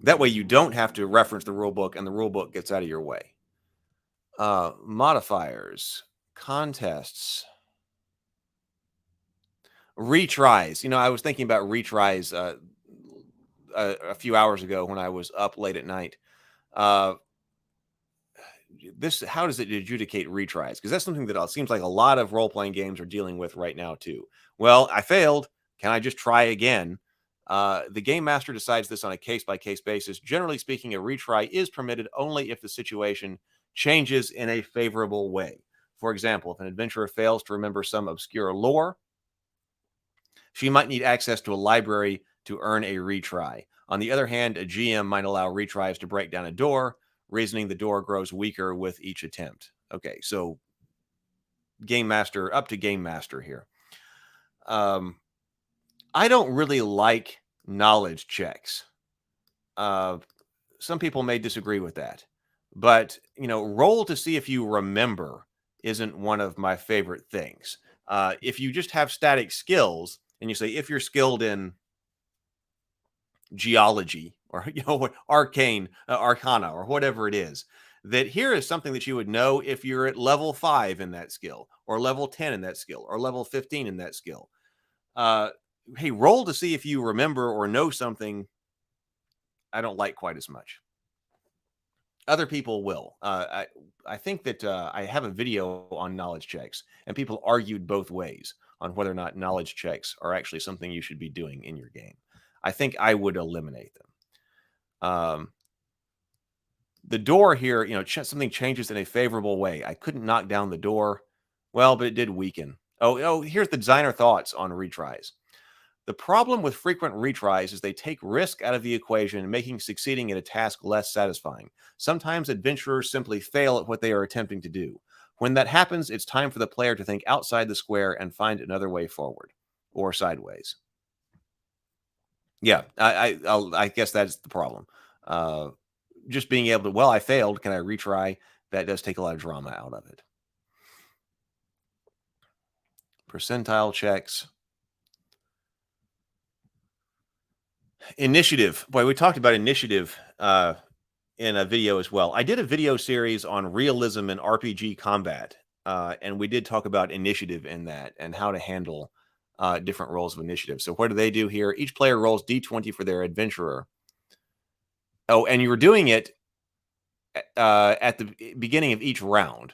That way you don't have to reference the rule book and the rule book gets out of your way. Modifiers, contests, retries. I was thinking about retries a few hours ago when I was up late at night. Uh, how does it adjudicate retries? Because that's something that seems like a lot of role-playing games are dealing with right now too. Well, I failed. Can I just try again? The game master decides this on a case-by-case basis. Generally speaking, a retry is permitted only if the situation changes in a favorable way. For example, if an adventurer fails to remember some obscure lore, she might need access to a library to earn a retry. On the other hand, a GM might allow retries to break down a door, reasoning the door grows weaker with each attempt. Okay, so game master, up to game master here. I don't really like knowledge checks. Some people may disagree with that, but roll to see if you remember isn't one of my favorite things. If you just have static skills and you say if you're skilled in geology or arcana or whatever it is, that here is something that you would know if you're at level 5 in that skill or level 10 in that skill or level 15 in that skill. Hey, roll to see if you remember or know something. I don't like quite as much. Other people will. I think that I have a video on knowledge checks, and people argued both ways on whether or not knowledge checks are actually something you should be doing in your game. I think I would eliminate them. The door here, something changes in a favorable way. I couldn't knock down the door. Well, but it did weaken. Oh, here's the designer thoughts on retries. The problem with frequent retries is they take risk out of the equation, making succeeding at a task less satisfying. Sometimes adventurers simply fail at what they are attempting to do. When that happens, it's time for the player to think outside the square and find another way forward or sideways. Yeah, I guess that's the problem. Just being able to, well, I failed. Can I retry? That does take a lot of drama out of it. Percentile checks. Initiative. Boy, we talked about initiative in a video as well. I did a video series on realism and RPG combat, and we did talk about initiative in that and how to handle different roles of initiative. So what do they do here? Each player rolls D20 for their adventurer. Oh, and you were doing it at the beginning of each round.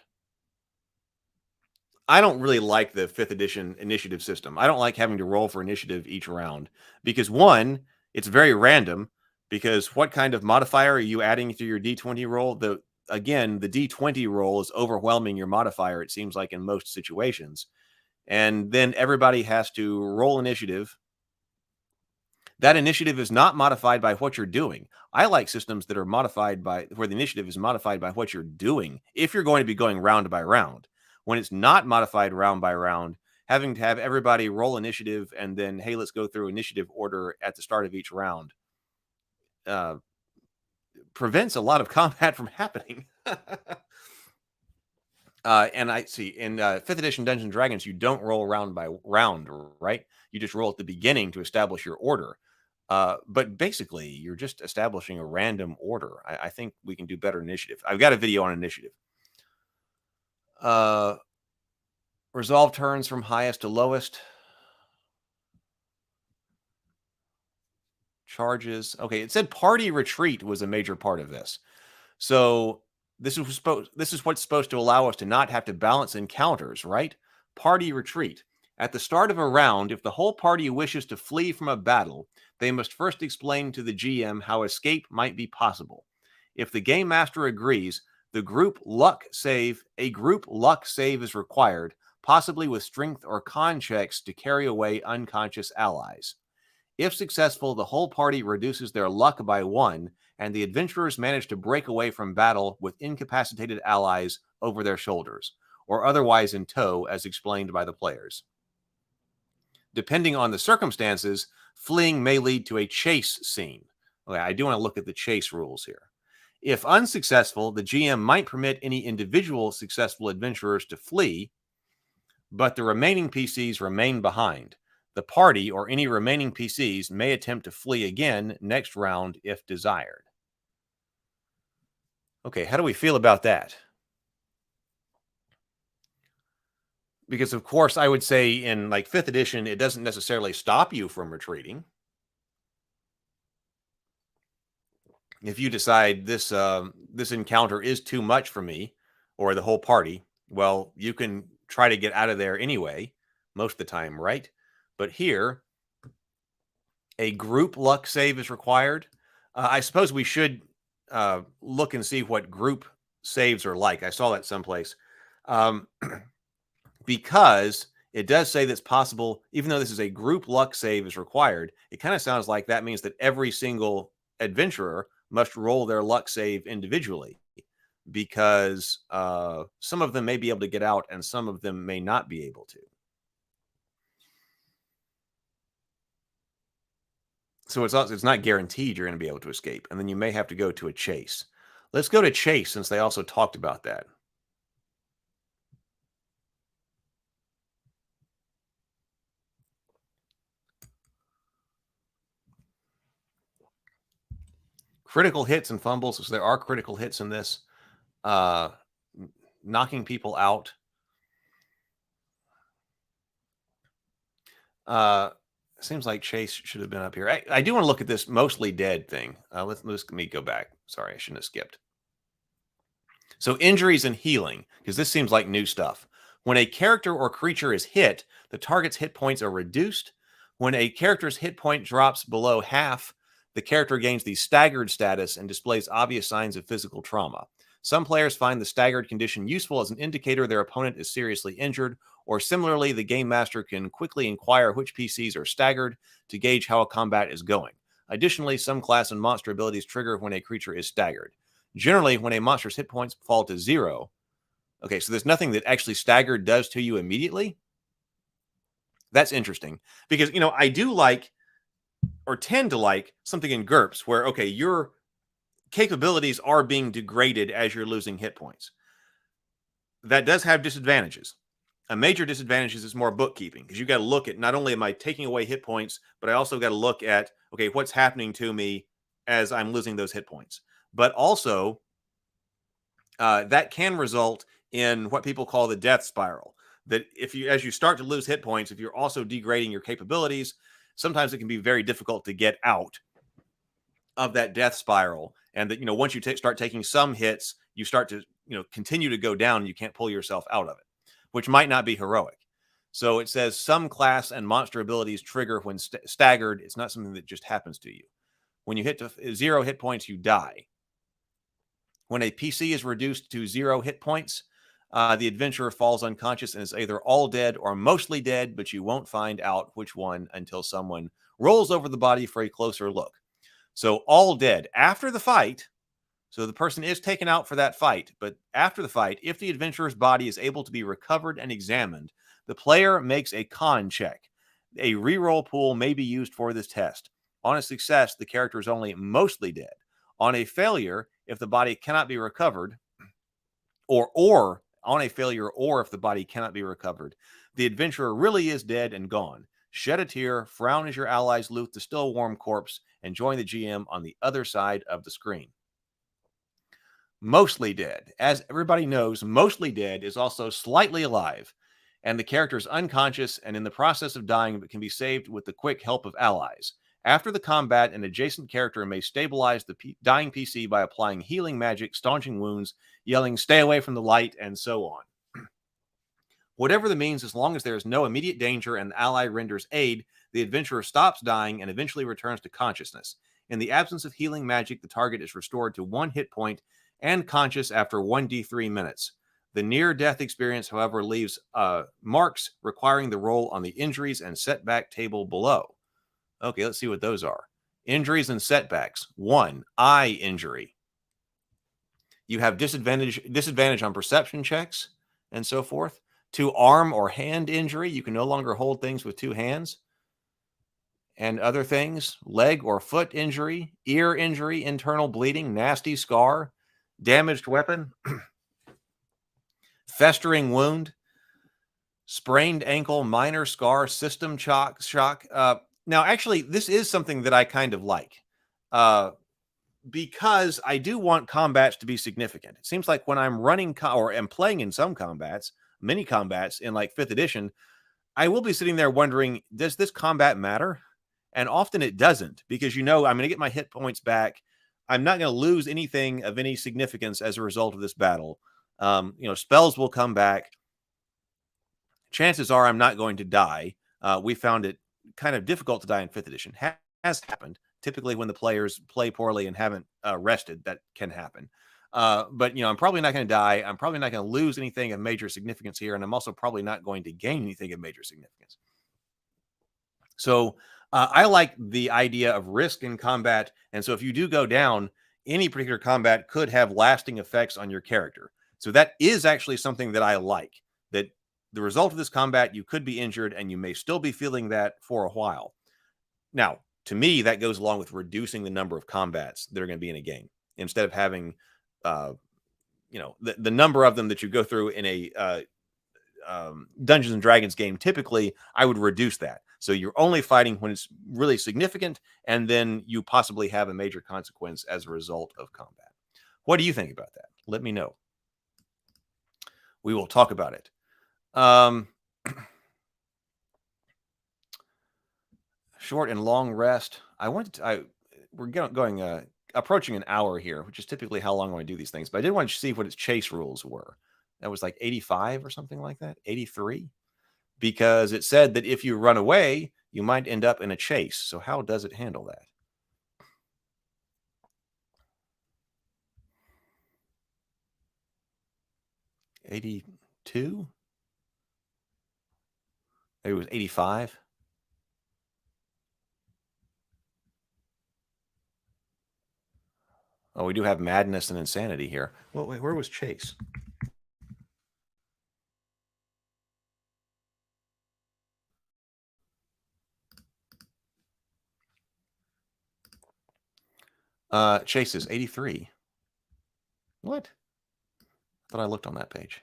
I don't really like the 5th edition initiative system. I don't like having to roll for initiative each round because, one, it's very random because what kind of modifier are you adding to your D20 roll? Again, the D20 roll is overwhelming your modifier, it seems like, in most situations. And then everybody has to roll initiative. That initiative is not modified by what you're doing. I like systems that are modified by where the initiative is modified by what you're doing if you're going to be going round by round. When it's not modified round by round, having to have everybody roll initiative and then, hey, let's go through initiative order at the start of each round prevents a lot of combat from happening. And I see in 5th edition Dungeons & Dragons, you don't roll round by round, right? You just roll at the beginning to establish your order. But basically, you're just establishing a random order. I think we can do better initiative. I've got a video on initiative. Resolve turns from highest to lowest. Charges. Okay, it said party retreat was a major part of this. So this is what's supposed to allow us to not have to balance encounters, right? Party retreat. At the start of a round, if the whole party wishes to flee from a battle, they must first explain to the GM how escape might be possible. If the game master agrees, a group luck save is required, possibly with strength or con checks to carry away unconscious allies. If successful, the whole party reduces their luck by 1, and the adventurers manage to break away from battle with incapacitated allies over their shoulders, or otherwise in tow, as explained by the players. Depending on the circumstances, fleeing may lead to a chase scene. Okay, I do want to look at the chase rules here. If unsuccessful, the GM might permit any individual successful adventurers to flee, but the remaining PCs remain behind. The party or any remaining PCs may attempt to flee again next round if desired. Okay, how do we feel about that? Because, of course, I would say in like 5th edition, it doesn't necessarily stop you from retreating. if you decide this encounter is too much for me or the whole party, well, you can try to get out of there anyway, most of the time, right? But here, a group luck save is required. I suppose we should look and see what group saves are like. I saw that someplace. Because it does say that's possible, even though this is a group luck save is required, it kind of sounds like that means that every single adventurer must roll their luck save individually, because some of them may be able to get out and some of them may not be able to. So it's not guaranteed you're going to be able to escape, and then you may have to go to a chase. Let's go to chase, since they also talked about that. Critical hits and fumbles. So there are critical hits in this. Knocking people out. Seems like Chase should have been up here. I do want to look at this mostly dead thing. Let me go back. Sorry, I shouldn't have skipped. So injuries and healing, because this seems like new stuff. When a character or creature is hit, the target's hit points are reduced. When a character's hit point drops below half, the character gains the staggered status and displays obvious signs of physical trauma. Some players find the staggered condition useful as an indicator their opponent is seriously injured, or similarly, the game master can quickly inquire which PCs are staggered to gauge how a combat is going. Additionally, some class and monster abilities trigger when a creature is staggered. Generally, when a monster's hit points fall to 0, okay, so there's nothing that actually staggered does to you immediately. That's interesting, because, I do like, or tend to like, something in GURPS where, okay, your capabilities are being degraded as you're losing hit points. That does have disadvantages. A major disadvantage is more bookkeeping, because you got to look at, not only am I taking away hit points, but I also got to look at, okay, what's happening to me as I'm losing those hit points. But also, that can result in what people call the death spiral. That as you start to lose hit points, if you're also degrading your capabilities, sometimes it can be very difficult to get out of that death spiral. And that, once you start taking some hits, you start to, continue to go down, and you can't pull yourself out of it, which might not be heroic. So it says some class and monster abilities trigger when staggered. It's not something that just happens to you. When you hit to 0 hit points, you die. When a PC is reduced to 0 hit points, the adventurer falls unconscious and is either all dead or mostly dead, but you won't find out which one until someone rolls over the body for a closer look. So all dead after the fight. So the person is taken out for that fight, but after the fight, if the adventurer's body is able to be recovered and examined, the player makes a con check. A reroll pool may be used for this test. On a success, the character is only mostly dead. On a failure, if the body cannot be recovered, or on a failure, or if the body cannot be recovered, the adventurer really is dead and gone. Shed a tear, frown as your allies loot the still warm corpse, and join the GM on the other side of the screen. Mostly dead. As everybody knows, mostly dead is also slightly alive, and the character is unconscious and in the process of dying, but can be saved with the quick help of allies. After the combat, an adjacent character may stabilize the dying PC by applying healing magic, staunching wounds, yelling, "Stay away from the light," and so on. Whatever the means, as long as there is no immediate danger and the ally renders aid, the adventurer stops dying and eventually returns to consciousness. In the absence of healing magic, the target is restored to 1 hit point and conscious after 1d3 minutes. The near-death experience, however, leaves marks requiring the roll on the injuries and setback table below. Okay, let's see what those are. Injuries and setbacks. 1, eye injury. You have disadvantage on perception checks and so forth. 2, arm or hand injury. You can no longer hold things with 2 hands. And other things. Leg or foot injury. Ear injury, internal bleeding, nasty scar, damaged weapon, festering wound, sprained ankle, minor scar, system shock. Now, actually, this is something that I kind of like, because I do want combats to be significant. It seems like when I'm running or am playing in some combats, mini combats in like 5th edition, I will be sitting there wondering, does this combat matter? And often it doesn't, because I'm going to get my hit points back I'm not going to lose anything of any significance as a result of this battle. Spells will come back. Chances are I'm not going to die. We found it kind of difficult to die in 5th edition. Has happened. Typically, when the players play poorly and haven't rested, that can happen. But I'm probably not going to die. I'm probably not going to lose anything of major significance here, and I'm also probably not going to gain anything of major significance. So I like the idea of risk in combat, and so if you do go down, any particular combat could have lasting effects on your character. So that is actually something that I like. That the result of this combat, you could be injured, and you may still be feeling that for a while. Now, to me, that goes along with reducing the number of combats that are going to be in a game. Instead of having, the number of them that you go through in a Dungeons and Dragons game, typically, I would reduce that. So you're only fighting when it's really significant, and then you possibly have a major consequence as a result of combat. What do you think about that? Let me know. We will talk about it. Short and long rest. We're going approaching an hour here, which is typically how long I do these things. But I did want to see what its chase rules were. That was like 85 or something like that, 83, because it said that if you run away, you might end up in a chase. So how does it handle that? $82? Maybe it was 85. Oh, we do have madness and insanity here. Well, wait, where was Chase? Chase is 83. What? I thought I looked on that page.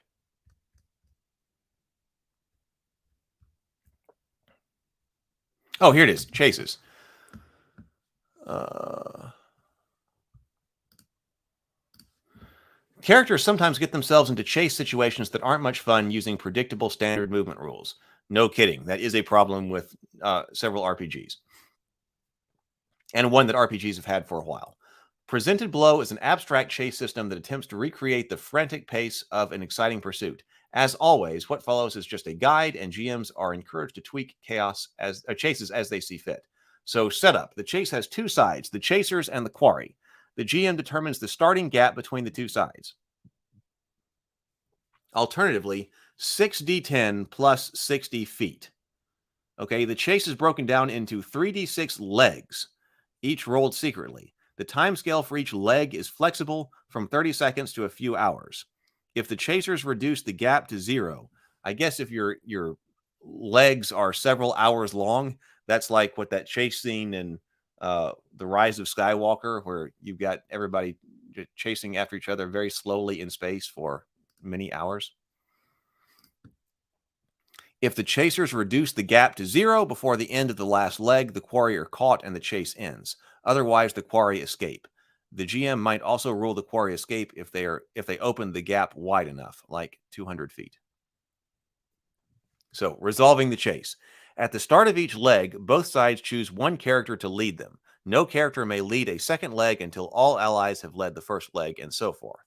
Oh, here it is. Chases. Characters sometimes get themselves into chase situations that aren't much fun using predictable standard movement rules. No kidding. That is a problem with several RPGs. And one that RPGs have had for a while. Presented below is an abstract chase system that attempts to recreate the frantic pace of an exciting pursuit. As always, what follows is just a guide, and GMs are encouraged to tweak chases as they see fit. So setup. The chase has two sides, the chasers and the quarry. The GM determines the starting gap between the two sides. Alternatively, 6d10 plus 60 feet. Okay, the chase is broken down into 3d6 legs, each rolled secretly. The time scale for each leg is flexible from 30 seconds to a few hours. If the chasers reduce the gap to 0, I guess if your legs are several hours long, that's like what that chase scene in The Rise of Skywalker, where you've got everybody chasing after each other very slowly in space for many hours. If the chasers reduce the gap to 0 before the end of the last leg, the quarry are caught and the chase ends. Otherwise, the quarry escape. The GM might also rule the quarry escape if they open the gap wide enough, like 200 feet. So, resolving the chase. At the start of each leg, both sides choose one character to lead them. No character may lead a second leg until all allies have led the first leg, and so forth.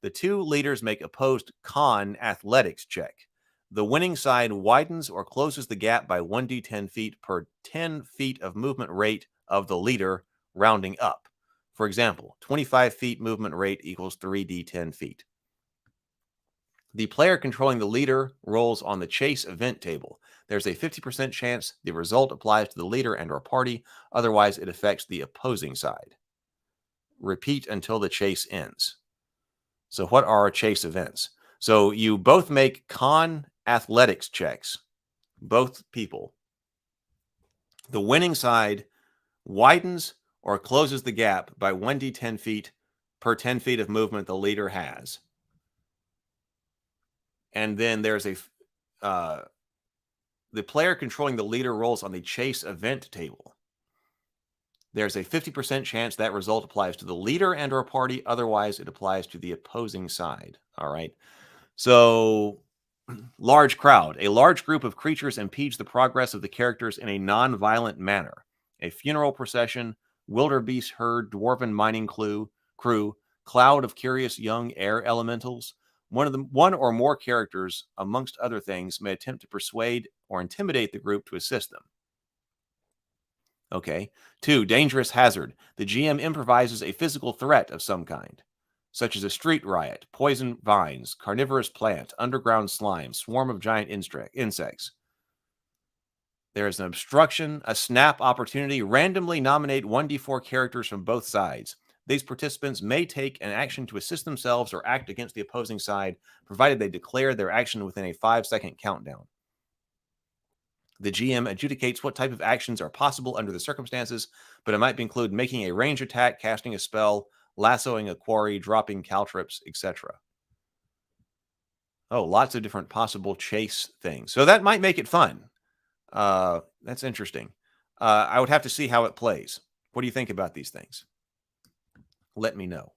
The two leaders make opposed con athletics check. The winning side widens or closes the gap by 1d10 feet per 10 feet of movement rate of the leader, rounding up. For example, 25 feet movement rate equals 3d10 feet. The player controlling the leader rolls on the chase event table. There's a 50% chance the result applies to the leader and/or party. Otherwise, it affects the opposing side. Repeat until the chase ends. So what are chase events? So you both make con athletics checks, both people. The winning side widens or closes the gap by 1d10 feet per 10 feet of movement the leader has. And then there's the player controlling the leader rolls on the chase event table. There's a 50% chance that result applies to the leader and or party. Otherwise, it applies to the opposing side. All right. So, large crowd. A large group of creatures impedes the progress of the characters in a non-violent manner. A funeral procession, wildebeest herd, dwarven mining crew, cloud of curious young air elementals. One or more characters, amongst other things, may attempt to persuade or intimidate the group to assist them. Okay. 2, dangerous hazard. The GM improvises a physical threat of some kind, such as a street riot, poison vines, carnivorous plant, underground slime, swarm of giant insects. There is an obstruction, a snap opportunity. Randomly nominate 1d4 characters from both sides. These participants may take an action to assist themselves or act against the opposing side, provided they declare their action within a 5-second countdown. The GM adjudicates what type of actions are possible under the circumstances, but it might include making a range attack, casting a spell, lassoing a quarry, dropping caltrips, etc. Oh, lots of different possible chase things. So that might make it fun. That's interesting. I would have to see how it plays. What do you think about these things? Let me know.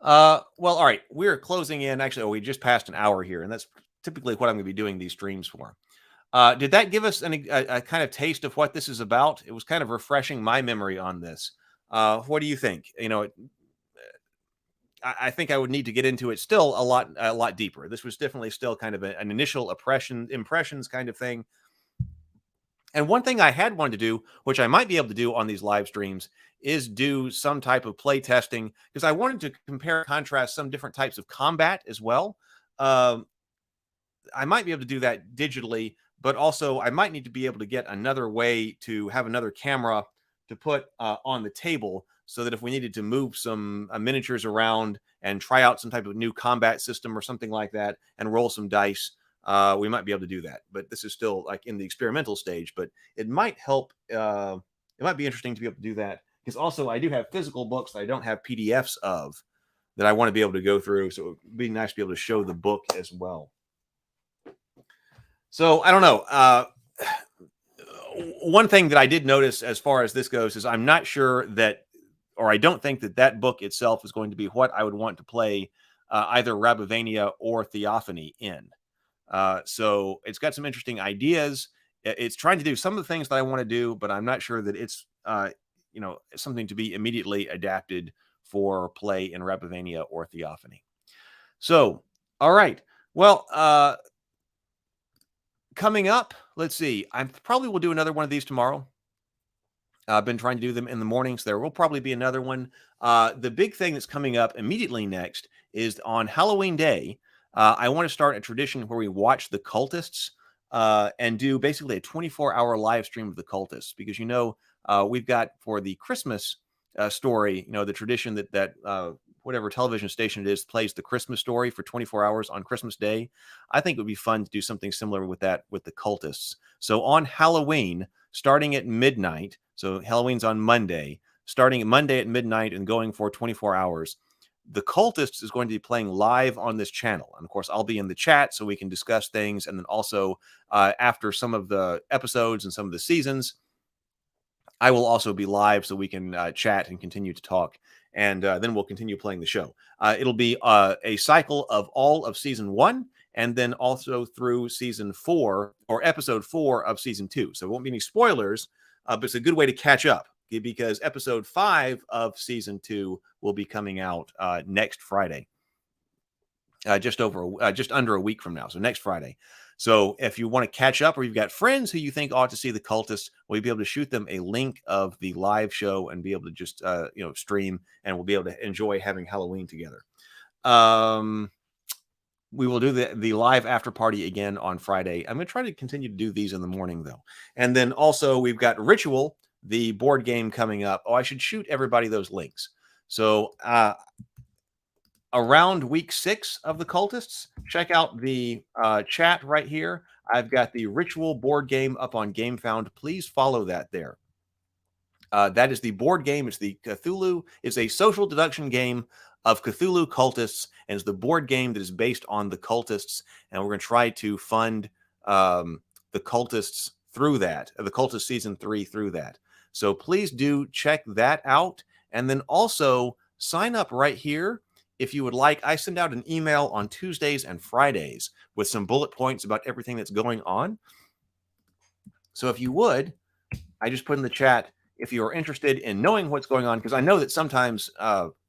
Well, all right. We're closing in. Actually, we just passed an hour here, and that's typically what I'm going to be doing these streams for. Did that give us a kind of taste of what this is about? It was kind of refreshing my memory on this. What do you think? I think I would need to get into it still a lot deeper. This was definitely still kind of an initial impressions kind of thing. And one thing I had wanted to do, which I might be able to do on these live streams, is do some type of play testing, because I wanted to compare and contrast some different types of combat as well. I might be able to do that digitally, but also I might need to be able to get another way to have another camera to put on the table, so that if we needed to move some miniatures around and try out some type of new combat system or something like that and roll some dice, we might be able to do that. But this is still like in the experimental stage, but it might help. It might be interesting to be able to do that, because also I do have physical books that I don't have PDFs of that I want to be able to go through. So it would be nice to be able to show the book as well. So I don't know. One thing that I did notice as far as this goes is I'm not sure that, or I don't think that book itself is going to be what I would want to play either Rabavania or Theophany in. So it's got some interesting ideas. It's trying to do some of the things that I want to do, but I'm not sure that it's something to be immediately adapted for play in Rabavania or Theophany. So, all right. Well, coming up, let's see. I probably will do another one of these tomorrow. I've been trying to do them in the mornings. There will probably be another one. The big thing that's coming up immediately next is on Halloween Day. I want to start a tradition where we watch the cultists and do basically a 24-hour live stream of the cultists, because we've got for the Christmas story, the tradition that whatever television station it is plays the Christmas story for 24 hours on Christmas Day. I think it would be fun to do something similar with that with the cultists. So on Halloween, starting at midnight, so Halloween's on Monday, starting at Monday at midnight and going for 24 hours, the cultists is going to be playing live on this channel. And of course, I'll be in the chat so we can discuss things. And then also after some of the episodes and some of the seasons, I will also be live so we can chat and continue to talk. And then we'll continue playing the show. It'll be a cycle of all of season 1, and then also through season 4 or episode 4 of season 2. So it won't be any spoilers, but it's a good way to catch up, because episode 5 of season 2 will be coming out next Friday, just under a week from now. So next Friday. So if you want to catch up, or you've got friends who you think ought to see the cultists, we'll be able to shoot them a link of the live show and be able to just stream, and we'll be able to enjoy having Halloween together. We will do the live after party again on Friday. I'm going to try to continue to do these in the morning, though. And then also we've got Ritual, the board game, coming up. Oh, I should shoot everybody those links. So around week 6 of the cultists, check out the chat right here. I've got the Ritual board game up on GameFound. Please follow that there. That is the board game. It's the Cthulhu. It's a social deduction game of Cthulhu cultists, and it's the board game that is based on the cultists. And we're going to try to fund the cultists through that, the cultist season 3 through that. So please do check that out. And then also sign up right here if you would like. I send out an email on Tuesdays and Fridays with some bullet points about everything that's going on. So if you would, I just put in the chat, if you're interested in knowing what's going on, because I know that sometimes,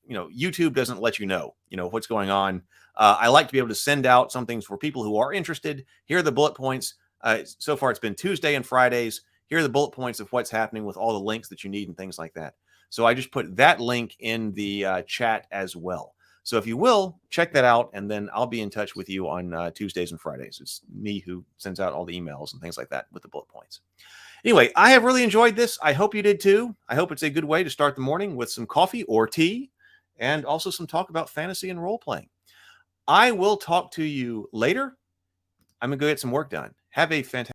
YouTube doesn't let you know, what's going on. I like to be able to send out some things for people who are interested. Here are the bullet points. So far, it's been Tuesday and Fridays. Here are the bullet points of what's happening with all the links that you need and things like that. So I just put that link in the chat as well. So if you will, check that out, and then I'll be in touch with you on Tuesdays and Fridays. It's me who sends out all the emails and things like that with the bullet points. Anyway, I have really enjoyed this. I hope you did too. I hope it's a good way to start the morning with some coffee or tea, and also some talk about fantasy and role-playing. I will talk to you later. I'm going to go get some work done. Have a fantastic